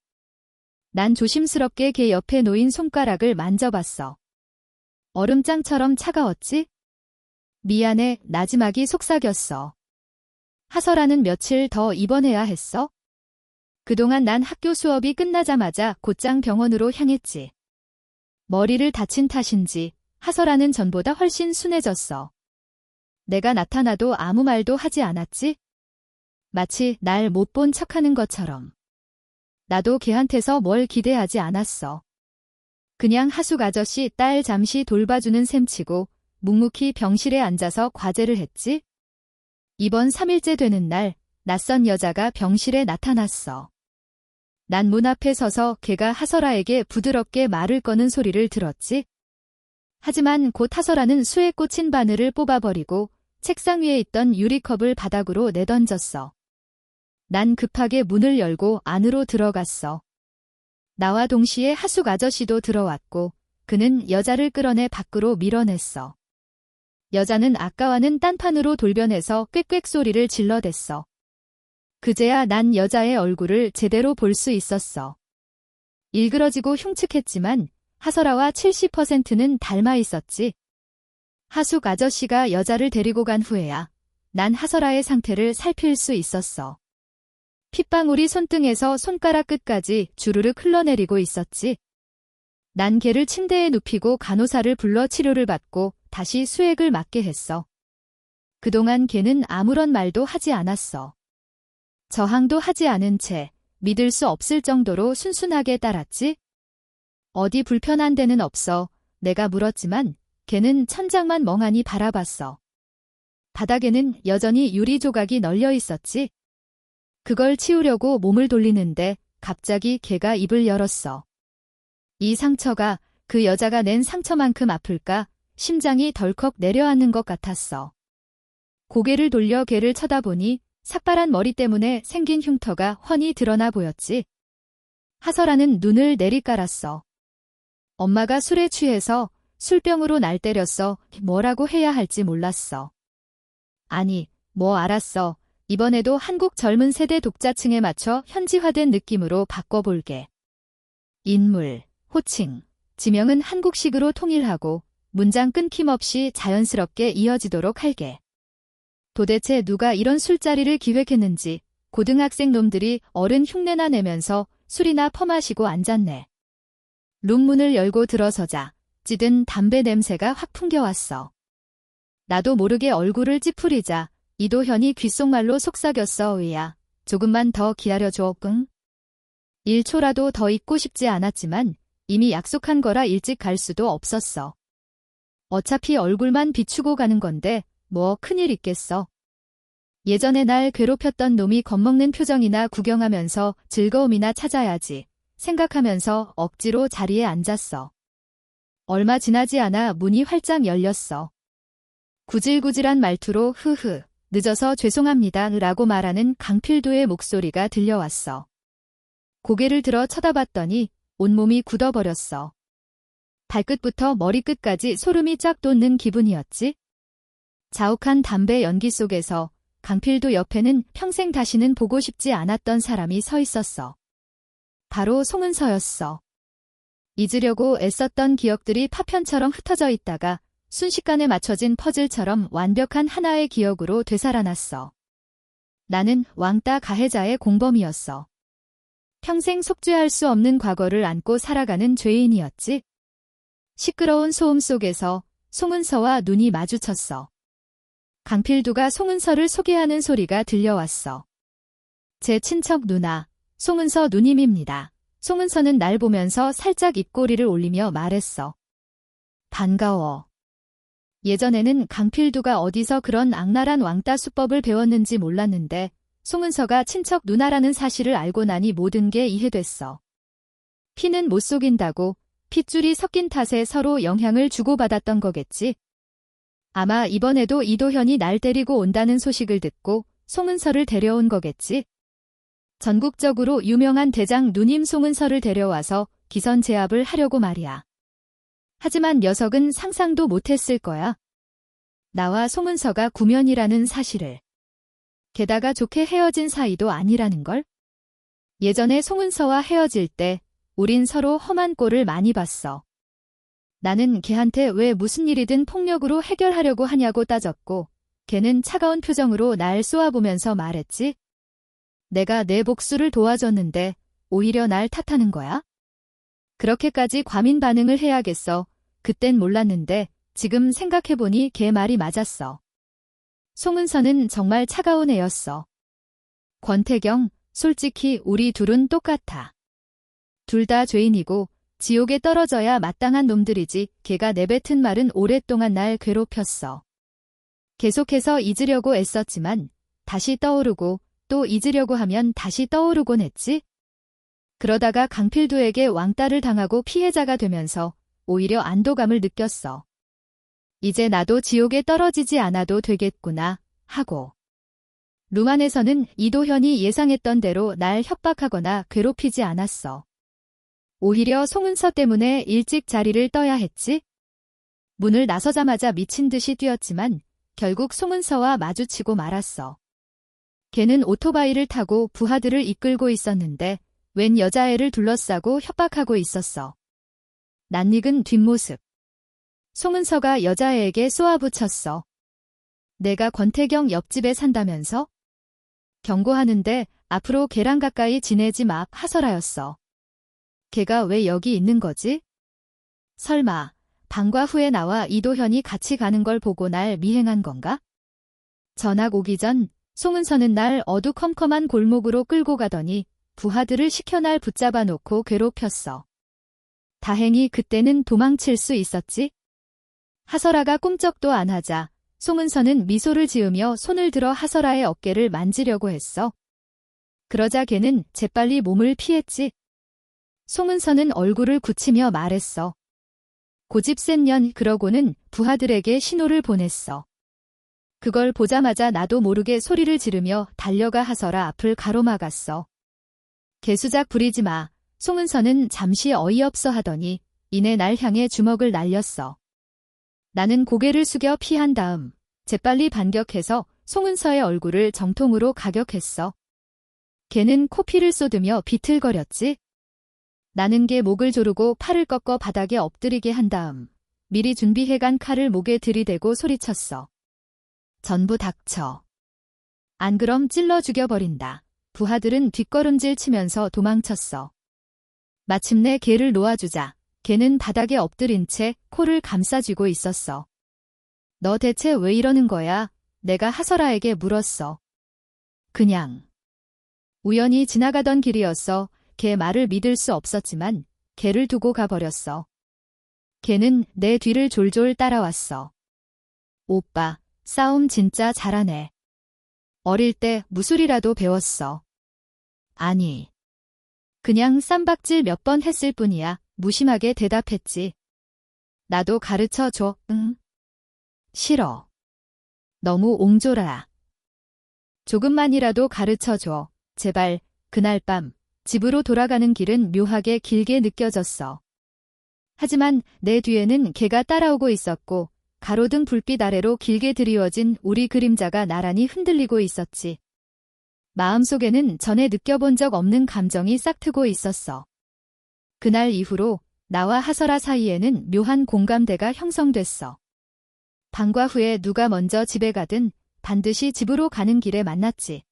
Speaker 1: 난 조심스럽게 걔 옆에 놓인 손가락을 만져봤어. 얼음장처럼 차가웠지? 미안해. 나지막이 속삭였어. 하설아는 며칠 더 입원해야 했어? 그동안 난 학교 수업이 끝나자마자 곧장 병원으로 향했지. 머리를 다친 탓인지 하설아는 전보다 훨씬 순해졌어. 내가 나타나도 아무 말도 하지 않았지? 마치 날 못 본 척하는 것처럼. 나도 걔한테서 뭘 기대하지 않았어. 그냥 하숙 아저씨 딸 잠시 돌봐주는 셈치고 묵묵히 병실에 앉아서 과제를 했지? 입원 3일째 되는 날 낯선 여자가 병실에 나타났어. 난 문 앞에 서서 걔가 하설아에게 부드럽게 말을 거는 소리를 들었지. 하지만 곧 하설아는 수에 꽂힌 바늘을 뽑아버리고 책상 위에 있던 유리컵을 바닥으로 내던졌어. 난 급하게 문을 열고 안으로 들어갔어. 나와 동시에 하숙 아저씨도 들어왔고 그는 여자를 끌어내 밖으로 밀어냈어. 여자는 아까와는 딴판으로 돌변해서 꽥꽥 소리를 질러댔어. 그제야 난 여자의 얼굴을 제대로 볼 수 있었어. 일그러지고 흉측했지만 하설아와 70%는 닮아 있었지. 하숙 아저씨가 여자를 데리고 간 후에야 난 하설아의 상태를 살필 수 있었어. 핏방울이 손등에서 손가락 끝까지 주르륵 흘러내리고 있었지. 난 걔를 침대에 눕히고 간호사를 불러 치료를 받고 다시 수액을 맞게 했어. 그동안 걔는 아무런 말도 하지 않았어. 저항도 하지 않은 채 믿을 수 없을 정도로 순순하게 따랐지. 어디 불편한 데는 없어. 내가 물었지만 걔는 천장만 멍하니 바라봤어. 바닥에는 여전히 유리 조각이 널려 있었지. 그걸 치우려고 몸을 돌리는데 갑자기 걔가 입을 열었어. 이 상처가 그 여자가 낸 상처만큼 아플까 심장이 덜컥 내려앉는 것 같았어. 고개를 돌려 걔를 쳐다보니 삭발한 머리 때문에 생긴 흉터가 훤히 드러나 보였지. 하설아는 눈을 내리깔았어. 엄마가 술에 취해서 술병으로 날 때렸어. 뭐라고 해야 할지 몰랐어. 아니, 뭐 알았어. 이번에도 한국 젊은 세대 독자층에 맞춰 현지화된 느낌으로 바꿔볼게. 인물, 호칭, 지명은 한국식으로 통일하고 문장 끊김없이 자연스럽게 이어지도록 할게. 도대체 누가 이런 술자리를 기획했는지 고등학생 놈들이 어른 흉내나 내면서 술이나 퍼마시고 앉았네. 룸문을 열고 들어서자 찌든 담배 냄새가 확 풍겨왔어. 나도 모르게 얼굴을 찌푸리자 이도현이 귓속말로 속삭였어. 의야, 조금만 더 기다려줘. 끙. 1초라도 더 있고 싶지 않았지만 이미 약속한 거라 일찍 갈 수도 없었어. 어차피 얼굴만 비추고 가는 건데 뭐 큰일 있겠어. 예전에 날 괴롭혔던 놈이 겁먹는 표정이나 구경하면서 즐거움이나 찾아야지 생각하면서 억지로 자리에 앉았어. 얼마 지나지 않아 문이 활짝 열렸어. 구질구질한 말투로 흐흐, 늦어서 죄송합니다 라고 말하는 강필도의 목소리가 들려왔어. 고개를 들어 쳐다봤더니 온몸이 굳어버렸어. 발끝부터 머리끝까지 소름이 쫙 돋는 기분이었지. 자욱한 담배 연기 속에서 강필도 옆에는 평생 다시는 보고 싶지 않았던 사람이 서 있었어. 바로 송은서였어. 잊으려고 애썼던 기억들이 파편처럼 흩어져 있다가 순식간에 맞춰진 퍼즐처럼 완벽한 하나의 기억으로 되살아났어. 나는 왕따 가해자의 공범이었어. 평생 속죄할 수 없는 과거를 안고 살아가는 죄인이었지. 시끄러운 소음 속에서 송은서와 눈이 마주쳤어. 강필두가 송은서를 소개하는 소리가 들려왔어. 제 친척 누나, 송은서 누님입니다. 송은서는 날 보면서 살짝 입꼬리를 올리며 말했어. 반가워. 예전에는 강필두가 어디서 그런 악랄한 왕따 수법을 배웠는지 몰랐는데 송은서가 친척 누나라는 사실을 알고 나니 모든 게 이해됐어. 피는 못 속인다고 핏줄이 섞인 탓에 서로 영향을 주고받았던 거겠지. 아마 이번에도 이도현이 날 데리고 온다는 소식을 듣고 송은서를 데려온 거겠지. 전국적으로 유명한 대장 누님 송은서를 데려와서 기선제압을 하려고 말이야. 하지만 녀석은 상상도 못했을 거야. 나와 송은서가 구면이라는 사실을. 게다가 좋게 헤어진 사이도 아니라는 걸. 예전에 송은서와 헤어질 때 우린 서로 험한 꼴을 많이 봤어. 나는 걔한테 왜 무슨 일이든 폭력으로 해결하려고 하냐고 따졌고 걔는 차가운 표정으로 날 쏘아보면서 말했지. 내가 내 복수를 도와줬는데 오히려 날 탓하는 거야? 그렇게까지 과민 반응을 해야겠어. 그땐 몰랐는데 지금 생각해보니 걔 말이 맞았어. 송은서는 정말 차가운 애였어. 권태경, 솔직히 우리 둘은 똑같아. 둘 다 죄인이고 지옥에 떨어져야 마땅한 놈들이지. 걔가 내뱉은 말은 오랫동안 날 괴롭혔어. 계속해서 잊으려고 애썼지만 다시 떠오르고 또 잊으려고 하면 다시 떠오르곤 했지. 그러다가 강필두에게 왕따를 당하고 피해자가 되면서 오히려 안도감을 느꼈어. 이제 나도 지옥에 떨어지지 않아도 되겠구나 하고. 룸 안에서는 이도현이 예상했던 대로 날 협박하거나 괴롭히지 않았어. 오히려 송은서 때문에 일찍 자리를 떠야 했지? 문을 나서자마자 미친 듯이 뛰었지만 결국 송은서와 마주치고 말았어. 걔는 오토바이를 타고 부하들을 이끌고 있었는데 웬 여자애를 둘러싸고 협박하고 있었어. 낯익은 뒷모습. 송은서가 여자애에게 쏘아붙였어. 내가 권태경 옆집에 산다면서? 경고하는데 앞으로 걔랑 가까이 지내지 마, 하설아였어. 걔가 왜 여기 있는 거지? 설마 방과 후에 나와 이도현이 같이 가는 걸 보고 날 미행한 건가? 전학 오기 전 송은서는 날 어두컴컴한 골목으로 끌고 가더니 부하들을 시켜 날 붙잡아 놓고 괴롭혔어. 다행히 그때는 도망칠 수 있었지? 하설아가 꿈쩍도 안 하자 송은서는 미소를 지으며 손을 들어 하설아의 어깨를 만지려고 했어. 그러자 걔는 재빨리 몸을 피했지. 송은서는 얼굴을 굳히며 말했어. 고집 센 년, 그러고는 부하들에게 신호를 보냈어. 그걸 보자마자 나도 모르게 소리를 지르며 달려가 하설아 앞을 가로막았어. 개수작 부리지 마. 송은서는 잠시 어이없어 하더니 이내 날 향해 주먹을 날렸어. 나는 고개를 숙여 피한 다음 재빨리 반격해서 송은서의 얼굴을 정통으로 가격했어. 걔는 코피를 쏟으며 비틀거렸지. 나는 걔 목을 조르고 팔을 꺾어 바닥에 엎드리게 한 다음 미리 준비해간 칼을 목에 들이대고 소리쳤어. 전부 닥쳐. 안 그럼 찔러 죽여버린다. 부하들은 뒷걸음질 치면서 도망쳤어. 마침내 걔를 놓아주자 걔는 바닥에 엎드린 채 코를 감싸쥐고 있었어. 너 대체 왜 이러는 거야? 내가 하설아에게 물었어. 그냥. 우연히 지나가던 길이었어. 걔 말을 믿을 수 없었지만 걔를 두고 가버렸어. 걔는 내 뒤를 졸졸 따라왔어. 오빠, 싸움 진짜 잘하네. 어릴 때 무술이라도 배웠어. 아니. 그냥 쌈박질 몇 번 했을 뿐이야. 무심하게 대답했지. 나도 가르쳐줘. 응? 싫어. 너무 옹졸아. 조금만이라도 가르쳐줘. 제발. 그날 밤 집으로 돌아가는 길은 묘하게 길게 느껴졌어. 하지만 내 뒤에는 걔가 따라오고 있었고 가로등 불빛 아래로 길게 드리워진 우리 그림자가 나란히 흔들리고 있었지. 마음속에는 전에 느껴본 적 없는 감정이 싹트고 있었어. 그날 이후로 나와 하설아 사이에는 묘한 공감대가 형성됐어. 방과 후에 누가 먼저 집에 가든 반드시 집으로 가는 길에 만났지.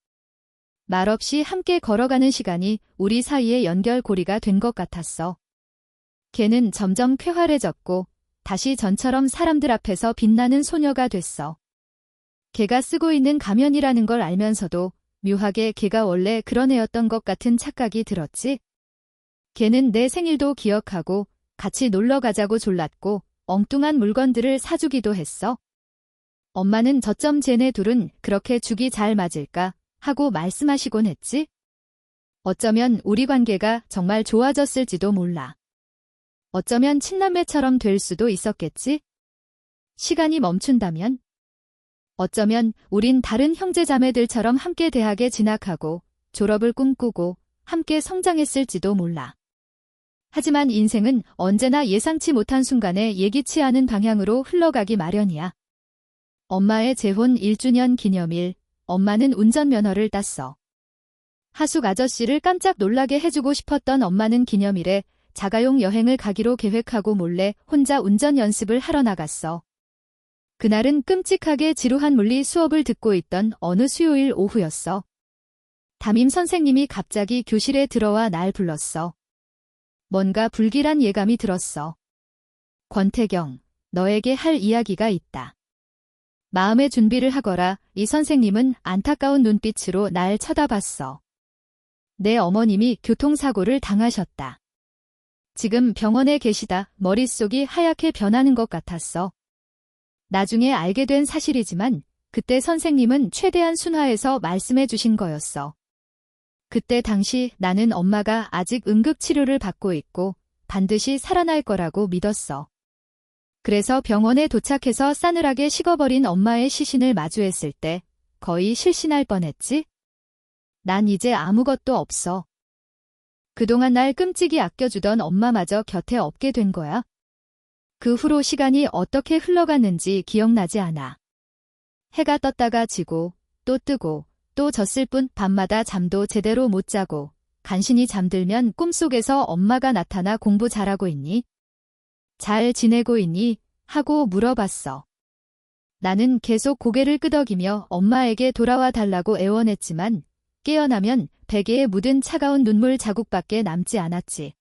Speaker 1: 말없이 함께 걸어가는 시간이 우리 사이의 연결고리가 된 것 같았어. 걔는 점점 쾌활해졌고 다시 전처럼 사람들 앞에서 빛나는 소녀가 됐어. 걔가 쓰고 있는 가면이라는 걸 알면서도 묘하게 걔가 원래 그런 애였던 것 같은 착각이 들었지. 걔는 내 생일도 기억하고 같이 놀러 가자고 졸랐고 엉뚱한 물건들을 사주기도 했어. 엄마는 저점 쟤네 둘은 그렇게 죽이 잘 맞을까 하고 말씀하시곤 했지. 어쩌면 우리 관계가 정말 좋아졌을지도 몰라. 어쩌면 친남매처럼 될 수도 있었겠지. 시간이 멈춘다면. 어쩌면 우린 다른 형제자매들처럼 함께 대학에 진학하고 졸업을 꿈꾸고 함께 성장했을지도 몰라. 하지만 인생은 언제나 예상치 못한 순간에 예기치 않은 방향으로 흘러가기 마련이야. 엄마의 재혼 1주년 기념일, 엄마는 운전면허를 땄어. 하숙 아저씨를 깜짝 놀라게 해주고 싶었던 엄마는 기념일에 자가용 여행을 가기로 계획하고 몰래 혼자 운전 연습을 하러 나갔어. 그날은 끔찍하게 지루한 물리 수업을 듣고 있던 어느 수요일 오후였어. 담임 선생님이 갑자기 교실에 들어와 날 불렀어. 뭔가 불길한 예감이 들었어. 권태경, 너에게 할 이야기가 있다. 마음의 준비를 하거라. 이 선생님은 안타까운 눈빛으로 날 쳐다봤어. 내 어머님이 교통사고를 당하셨다. 지금 병원에 계시다. 머릿속이 하얗게 변하는 것 같았어. 나중에 알게 된 사실이지만 그때 선생님은 최대한 순화해서 말씀해 주신 거였어. 그때 당시 나는 엄마가 아직 응급치료를 받고 있고 반드시 살아날 거라고 믿었어. 그래서 병원에 도착해서 싸늘하게 식어버린 엄마의 시신을 마주했을 때 거의 실신할 뻔했지? 난 이제 아무것도 없어. 그동안 날 끔찍이 아껴주던 엄마마저 곁에 없게 된 거야. 그 후로 시간이 어떻게 흘러갔는지 기억나지 않아. 해가 떴다가 지고 또 뜨고 또 졌을 뿐 밤마다 잠도 제대로 못 자고 간신히 잠들면 꿈속에서 엄마가 나타나 공부 잘하고 있니? 잘 지내고 있니? 하고 물어봤어. 나는 계속 고개를 끄덕이며 엄마에게 돌아와 달라고 애원했지만 깨어나면 베개에 묻은 차가운 눈물 자국밖에 남지 않았지.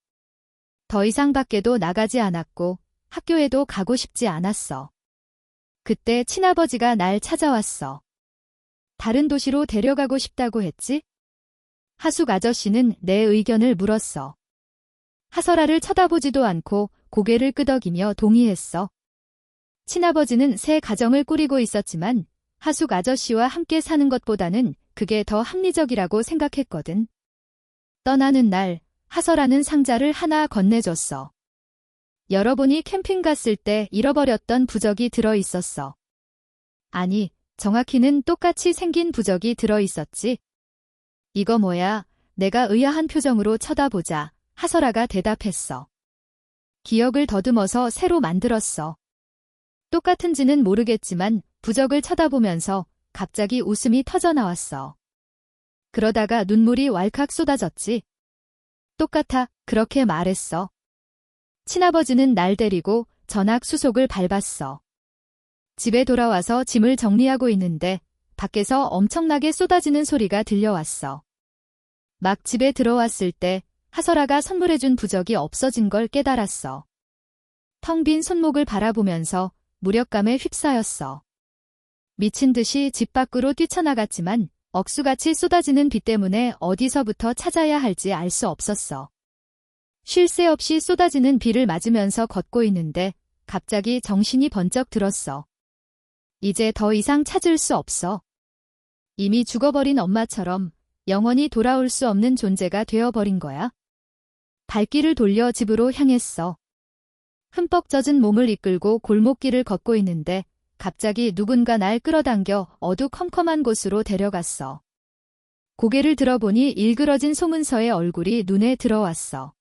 Speaker 1: 더 이상 밖에도 나가지 않았고 학교에도 가고 싶지 않았어. 그때 친아버지가 날 찾아왔어. 다른 도시로 데려가고 싶다고 했지? 하숙 아저씨는 내 의견을 물었어. 하설아를 쳐다보지도 않고 고개를 끄덕이며 동의했어. 친아버지는 새 가정을 꾸리고 있었지만 하숙 아저씨와 함께 사는 것보다는 그게 더 합리적이라고 생각했거든. 떠나는 날 하설아는 상자를 하나 건네줬어. 열어보니 캠핑 갔을 때 잃어버렸던 부적이 들어있었어. 아니, 정확히는 똑같이 생긴 부적이 들어있었지. 이거 뭐야? 내가 의아한 표정으로 쳐다보자 하설아가 대답했어. 기억을 더듬어서 새로 만들었어. 똑같은지는 모르겠지만 부적을 쳐다보면서 갑자기 웃음이 터져나왔어. 그러다가 눈물이 왈칵 쏟아졌지. 똑같아, 그렇게 말했어. 친아버지는 날 데리고 전학 수속을 밟았어. 집에 돌아와서 짐을 정리하고 있는데 밖에서 엄청나게 쏟아지는 소리가 들려왔어. 막 집에 들어왔을 때 하설아가 선물해준 부적이 없어진 걸 깨달았어. 텅 빈 손목을 바라보면서 무력감에 휩싸였어. 미친 듯이 집 밖으로 뛰쳐나갔지만 억수같이 쏟아지는 비 때문에 어디서부터 찾아야 할지 알 수 없었어. 쉴 새 없이 쏟아지는 비를 맞으면서 걷고 있는데 갑자기 정신이 번쩍 들었어. 이제 더 이상 찾을 수 없어. 이미 죽어버린 엄마처럼 영원히 돌아올 수 없는 존재가 되어버린 거야. 발길을 돌려 집으로 향했어. 흠뻑 젖은 몸을 이끌고 골목길을 걷고 있는데 갑자기 누군가 날 끌어당겨 어두컴컴한 곳으로 데려갔어. 고개를 들어보니 일그러진 송은서의 얼굴이 눈에 들어왔어.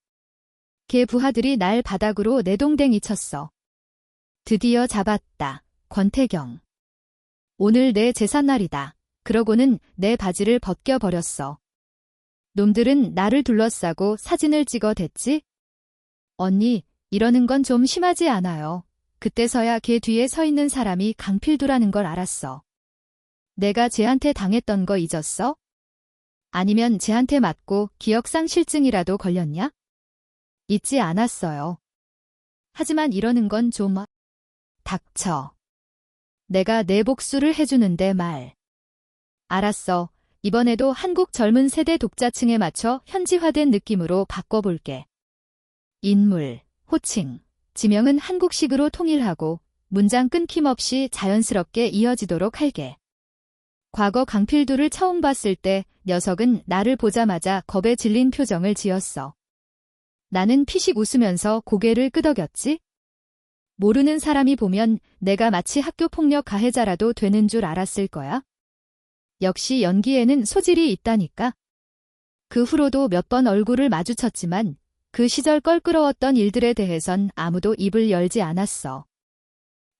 Speaker 1: 걔 부하들이 날 바닥으로 내동댕이 쳤어. 드디어 잡았다. 권태경. 오늘 내 제삿날이다. 그러고는 내 바지를 벗겨버렸어. 놈들은 나를 둘러싸고 사진을 찍어 댔지? 언니, 이러는 건 좀 심하지 않아요. 그때서야 걔 뒤에 서 있는 사람이 강필두라는 걸 알았어. 내가 쟤한테 당했던 거 잊었어? 아니면 쟤한테 맞고 기억상실증이라도 걸렸냐? 잊지 않았어요. 하지만 이러는 건 좀... 닥쳐. 내가 내 복수를 해주는데 말. 알았어. 이번에도 한국 젊은 세대 독자층에 맞춰 현지화된 느낌으로 바꿔볼게. 인물, 호칭, 지명은 한국식으로 통일하고 문장 끊김없이 자연스럽게 이어지도록 할게. 과거 강필두를 처음 봤을 때 녀석은 나를 보자마자 겁에 질린 표정을 지었어. 나는 피식 웃으면서 고개를 끄덕였지. 모르는 사람이 보면 내가 마치 학교폭력 가해자라도 되는 줄 알았을 거야. 역시 연기에는 소질이 있다니까. 그 후로도 몇 번 얼굴을 마주쳤지만 그 시절 껄끄러웠던 일들에 대해선 아무도 입을 열지 않았어.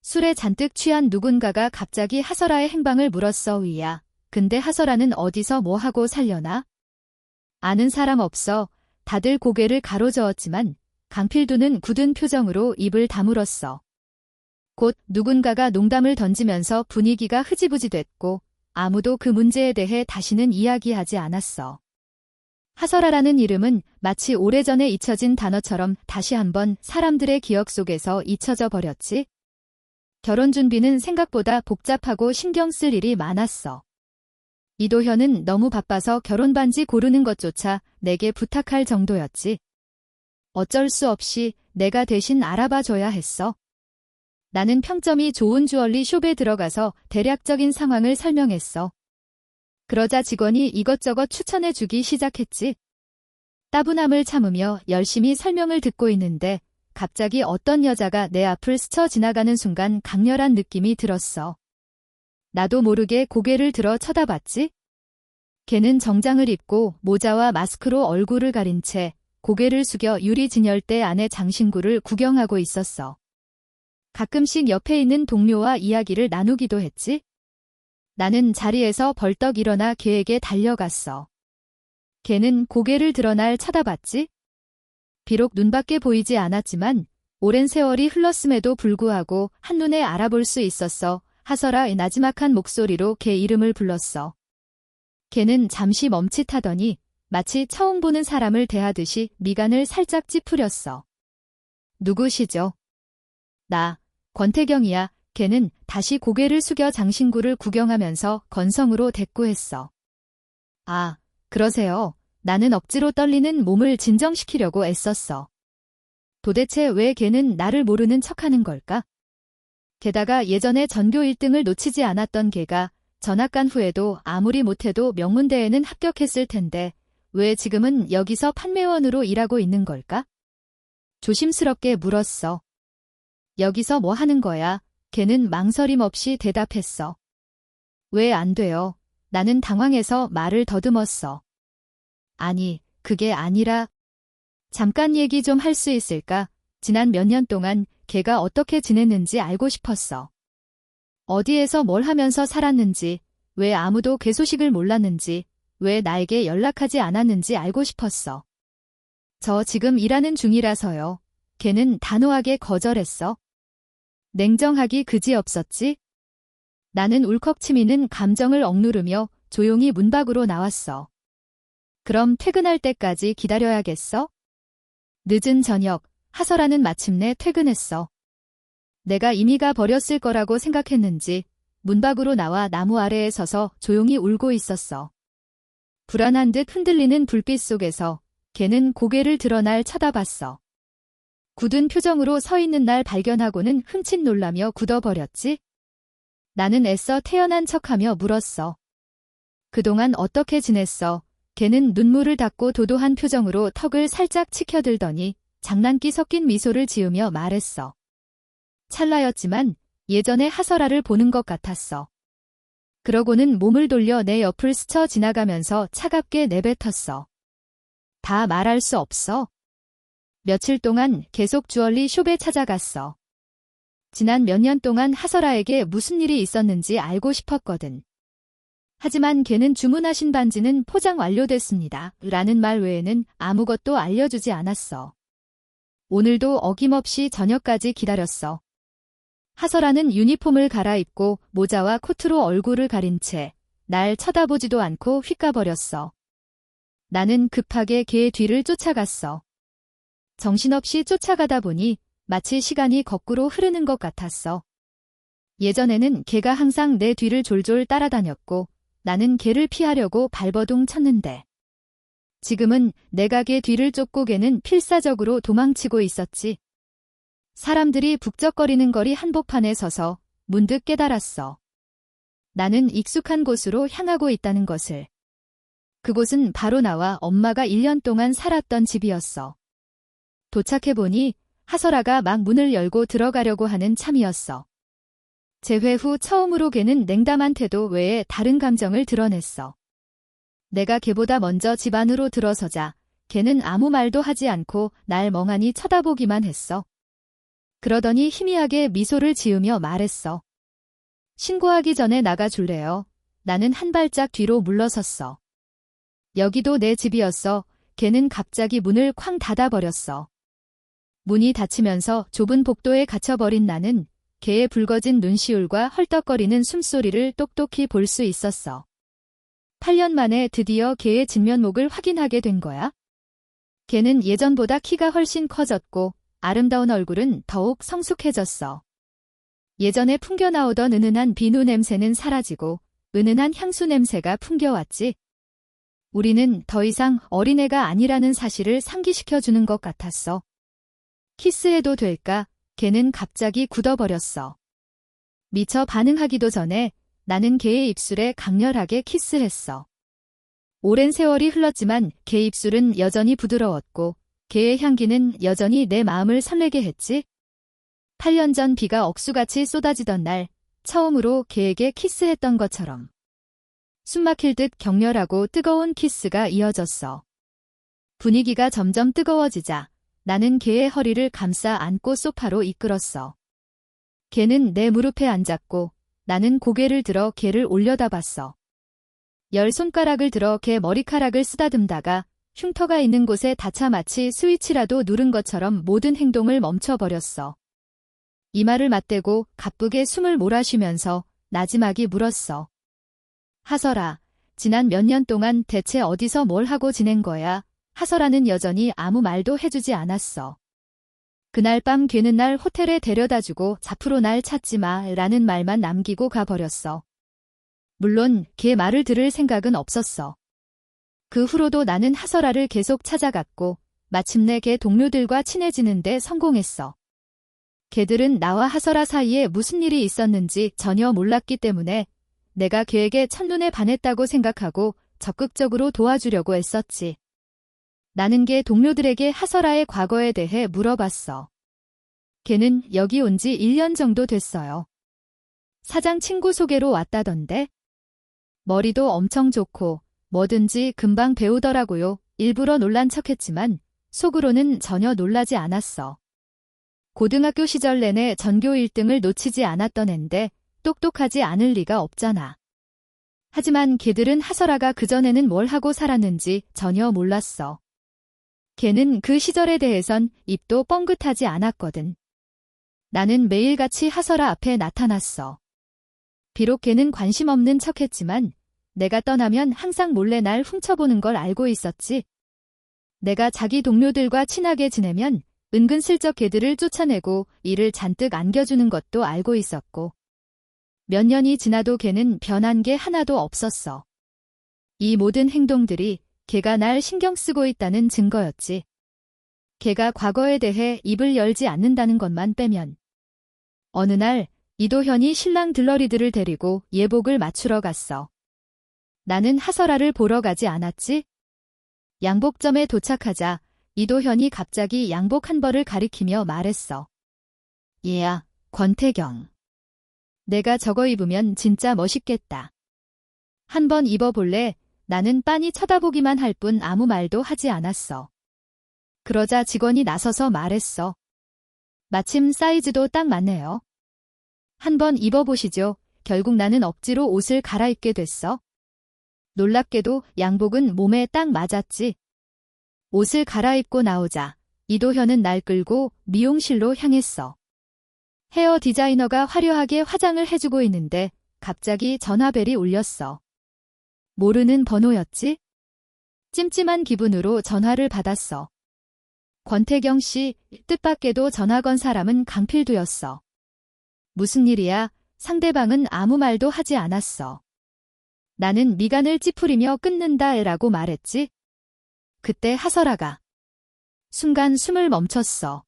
Speaker 1: 술에 잔뜩 취한 누군가가 갑자기 하설아의 행방을 물었어. 위야. 근데 하설아는 어디서 뭐하고 살려나? 아는 사람 없어. 다들 고개를 가로저었지만 강필두는 굳은 표정으로 입을 다물었어. 곧 누군가가 농담을 던지면서 분위기가 흐지부지 됐고 아무도 그 문제에 대해 다시는 이야기하지 않았어. 하설아라는 이름은 마치 오래전에 잊혀진 단어처럼 다시 한번 사람들의 기억 속에서 잊혀져 버렸지. 결혼 준비는 생각보다 복잡하고 신경 쓸 일이 많았어. 이도현은 너무 바빠서 결혼 반지 고르는 것조차 내게 부탁할 정도였지. 어쩔 수 없이 내가 대신 알아봐줘야 했어. 나는 평점이 좋은 주얼리 숍에 들어가서 대략적인 상황을 설명했어. 그러자 직원이 이것저것 추천해주기 시작했지. 따분함을 참으며 열심히 설명을 듣고 있는데 갑자기 어떤 여자가 내 앞을 스쳐 지나가는 순간 강렬한 느낌이 들었어. 나도 모르게 고개를 들어 쳐다봤지. 걔는 정장을 입고 모자와 마스크로 얼굴을 가린 채 고개를 숙여 유리 진열대 안에 장신구를 구경하고 있었어. 가끔씩 옆에 있는 동료와 이야기를 나누기도 했지. 나는 자리에서 벌떡 일어나 걔에게 달려갔어. 걔는 고개를 들어 날 쳐다봤지. 비록 눈밖에 보이지 않았지만 오랜 세월이 흘렀음에도 불구하고 한눈에 알아볼 수 있었어. 하설아의 나지막한 목소리로 걔 이름을 불렀어. 걔는 잠시 멈칫하더니 마치 처음 보는 사람을 대하듯이 미간을 살짝 찌푸렸어. 누구시죠? 나, 권태경이야. 걔는 다시 고개를 숙여 장신구를 구경하면서 건성으로 대꾸했어. 아, 그러세요. 나는 억지로 떨리는 몸을 진정시키려고 애썼어. 도대체 왜 걔는 나를 모르는 척하는 걸까? 게다가 예전에 전교 1등을 놓치지 않았던 걔가 전학간 후에도 아무리 못해도 명문대에는 합격했을 텐데 왜 지금은 여기서 판매원으로 일하고 있는 걸까? 조심스럽게 물었어. 여기서 뭐 하는 거야? 걔는 망설임 없이 대답했어. 왜 안 돼요? 나는 당황해서 말을 더듬었어. 아니, 그게 아니라 잠깐 얘기 좀 할 수 있을까? 지난 몇 년 동안 걔가 어떻게 지냈는지 알고 싶었어. 어디에서 뭘 하면서 살았는지, 왜 아무도 걔 소식을 몰랐는지, 왜 나에게 연락하지 않았는지 알고 싶었어. 저 지금 일하는 중이라서요. 걔는 단호하게 거절했어. 냉정하기 그지없었지? 나는 울컥 치미는 감정을 억누르며 조용히 문 밖으로 나왔어. 그럼 퇴근할 때까지 기다려야겠어? 늦은 저녁, 하설아는 마침내 퇴근했어. 내가 이미 가버렸을 거라고 생각했는지 문 밖으로 나와 나무 아래에 서서 조용히 울고 있었어. 불안한 듯 흔들리는 불빛 속에서 걔는 고개를 들어 날 쳐다봤어. 굳은 표정으로 서 있는 날 발견하고는 흠칫 놀라며 굳어버렸지. 나는 애써 태연한 척하며 물었어. 그동안 어떻게 지냈어? 걔는 눈물을 닦고 도도한 표정으로 턱을 살짝 치켜들더니 장난기 섞인 미소를 지으며 말했어. 찰나였지만 예전에 하설아를 보는 것 같았어. 그러고는 몸을 돌려 내 옆을 스쳐 지나가면서 차갑게 내뱉었어. 다 말할 수 없어. 며칠 동안 계속 주얼리 숍에 찾아갔어. 지난 몇 년 동안 하설아에게 무슨 일이 있었는지 알고 싶었거든. 하지만 걔는 주문하신 반지는 포장 완료됐습니다. 라는 말 외에는 아무것도 알려주지 않았어. 오늘도 어김없이 저녁까지 기다렸어. 하설아는 유니폼을 갈아입고 모자와 코트로 얼굴을 가린 채 날 쳐다보지도 않고 휙가버렸어. 나는 급하게 걔의 뒤를 쫓아갔어. 정신없이 쫓아가다 보니 마치 시간이 거꾸로 흐르는 것 같았어. 예전에는 걔가 항상 내 뒤를 졸졸 따라다녔고 나는 걔를 피하려고 발버둥 쳤는데 지금은 내가 걔 뒤를 쫓고 걔는 필사적으로 도망치고 있었지. 사람들이 북적거리는 거리 한복판에 서서 문득 깨달았어. 나는 익숙한 곳으로 향하고 있다는 것을. 그곳은 바로 나와 엄마가 1년 동안 살았던 집이었어. 도착해보니 하설아가 막 문을 열고 들어가려고 하는 참이었어. 재회 후 처음으로 걔는 냉담한 태도 외에 다른 감정을 드러냈어. 내가 걔보다 먼저 집 안으로 들어서자 걔는 아무 말도 하지 않고 날 멍하니 쳐다보기만 했어. 그러더니 희미하게 미소를 지으며 말했어. 신고하기 전에 나가줄래요? 나는 한 발짝 뒤로 물러섰어. 여기도 내 집이었어. 걔는 갑자기 문을 쾅 닫아버렸어. 문이 닫히면서 좁은 복도에 갇혀버린 나는 걔의 붉어진 눈시울과 헐떡거리는 숨소리를 똑똑히 볼 수 있었어. 8년 만에 드디어 걔의 진면목을 확인하게 된 거야. 걔는 예전보다 키가 훨씬 커졌고 아름다운 얼굴은 더욱 성숙해졌어. 예전에 풍겨나오던 은은한 비누 냄새는 사라지고 은은한 향수 냄새가 풍겨왔지. 우리는 더 이상 어린애가 아니라는 사실을 상기시켜주는 것 같았어. 키스해도 될까? 걔는 갑자기 굳어버렸어. 미처 반응하기도 전에 나는 걔의 입술에 강렬하게 키스했어. 오랜 세월이 흘렀지만 걔 입술은 여전히 부드러웠고 걔의 향기는 여전히 내 마음을 설레게 했지. 8년 전 비가 억수같이 쏟아지던 날 처음으로 걔에게 키스했던 것처럼. 숨막힐 듯 격렬하고 뜨거운 키스가 이어졌어. 분위기가 점점 뜨거워지자 나는 걔의 허리를 감싸 안고 소파로 이끌었어. 걔는 내 무릎에 앉았고 나는 고개를 들어 걔를 올려다봤어. 10손가락을 들어 걔 머리카락을 쓰다듬다가 흉터가 있는 곳에 닿자 마치 스위치라도 누른 것처럼 모든 행동을 멈춰버렸어. 이마를 맞대고 가쁘게 숨을 몰아쉬면서 나지막이 물었어. 하설아, 지난 몇 년 동안 대체 어디서 뭘 하고 지낸 거야? 하설아는 여전히 아무 말도 해주지 않았어. 그날 밤 걔는 날 호텔에 데려다주고 앞으로 날 찾지 마 라는 말만 남기고 가버렸어. 물론 걔 말을 들을 생각은 없었어. 그 후로도 나는 하설아를 계속 찾아갔고 마침내 걔 동료들과 친해지는데 성공했어. 걔들은 나와 하설아 사이에 무슨 일이 있었는지 전혀 몰랐기 때문에 내가 걔에게 첫눈에 반했다고 생각하고 적극적으로 도와주려고 애썼지. 나는 걔 동료들에게 하설아의 과거에 대해 물어봤어. 걔는 여기 온 지 1년 정도 됐어요. 사장 친구 소개로 왔다던데? 머리도 엄청 좋고 뭐든지 금방 배우더라고요. 일부러 놀란 척했지만 속으로는 전혀 놀라지 않았어. 고등학교 시절 내내 전교 1등을 놓치지 않았던 앤데 똑똑하지 않을 리가 없잖아. 하지만 걔들은 하설아가 그전에는 뭘 하고 살았는지 전혀 몰랐어. 걔는 그 시절에 대해선 입도 뻥긋하지 않았거든. 나는 매일같이 하설아 앞에 나타났어. 비록 걔는 관심 없는 척했지만 내가 떠나면 항상 몰래 날 훔쳐보는 걸 알고 있었지. 내가 자기 동료들과 친하게 지내면 은근슬쩍 걔들을 쫓아내고 일을 잔뜩 안겨주는 것도 알고 있었고. 몇 년이 지나도 걔는 변한 게 하나도 없었어. 이 모든 행동들이 걔가 날 신경 쓰고 있다는 증거였지. 걔가 과거에 대해 입을 열지 않는다는 것만 빼면. 어느 날 이도현이 신랑 들러리들을 데리고 예복을 맞추러 갔어. 나는 하설아를 보러 가지 않았지? 양복점에 도착하자 이도현이 갑자기 양복 한 벌을 가리키며 말했어. 얘야, 권태경. 내가 저거 입으면 진짜 멋있겠다. 한번 입어볼래? 나는 빤히 쳐다보기만 할 뿐 아무 말도 하지 않았어. 그러자 직원이 나서서 말했어. 마침 사이즈도 딱 맞네요. 한번 입어보시죠. 결국 나는 억지로 옷을 갈아입게 됐어. 놀랍게도 양복은 몸에 딱 맞았지. 옷을 갈아입고 나오자 이도현은 날 끌고 미용실로 향했어. 헤어 디자이너가 화려하게 화장을 해주고 있는데 갑자기 전화벨이 울렸어. 모르는 번호였지? 찜찜한 기분으로 전화를 받았어. 권태경 씨, 뜻밖에도 전화 건 사람은 강필두였어. 무슨 일이야? 상대방은 아무 말도 하지 않았어. 나는 미간을 찌푸리며 끊는다 라고 말했지. 그때 하설아가 순간 숨을 멈췄어.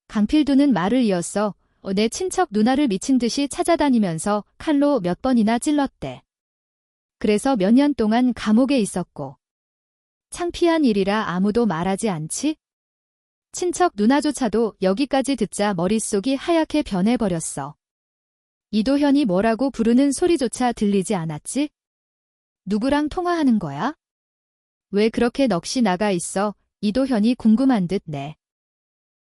Speaker 1: 강필두는 말을 이었어. 내 친척 누나를 미친 듯이 찾아다니면서 칼로 몇 번이나 찔렀대. 그래서 몇 년 동안 감옥에 있었고. 창피한 일이라 아무도 말하지 않지? 친척 누나조차도 여기까지 듣자 머릿속이 하얗게 변해버렸어. 이도현이 뭐라고 부르는 소리조차 들리지 않았지? 누구랑 통화하는 거야? 왜 그렇게 넋이 나가 있어? 이도현이 궁금한 듯 내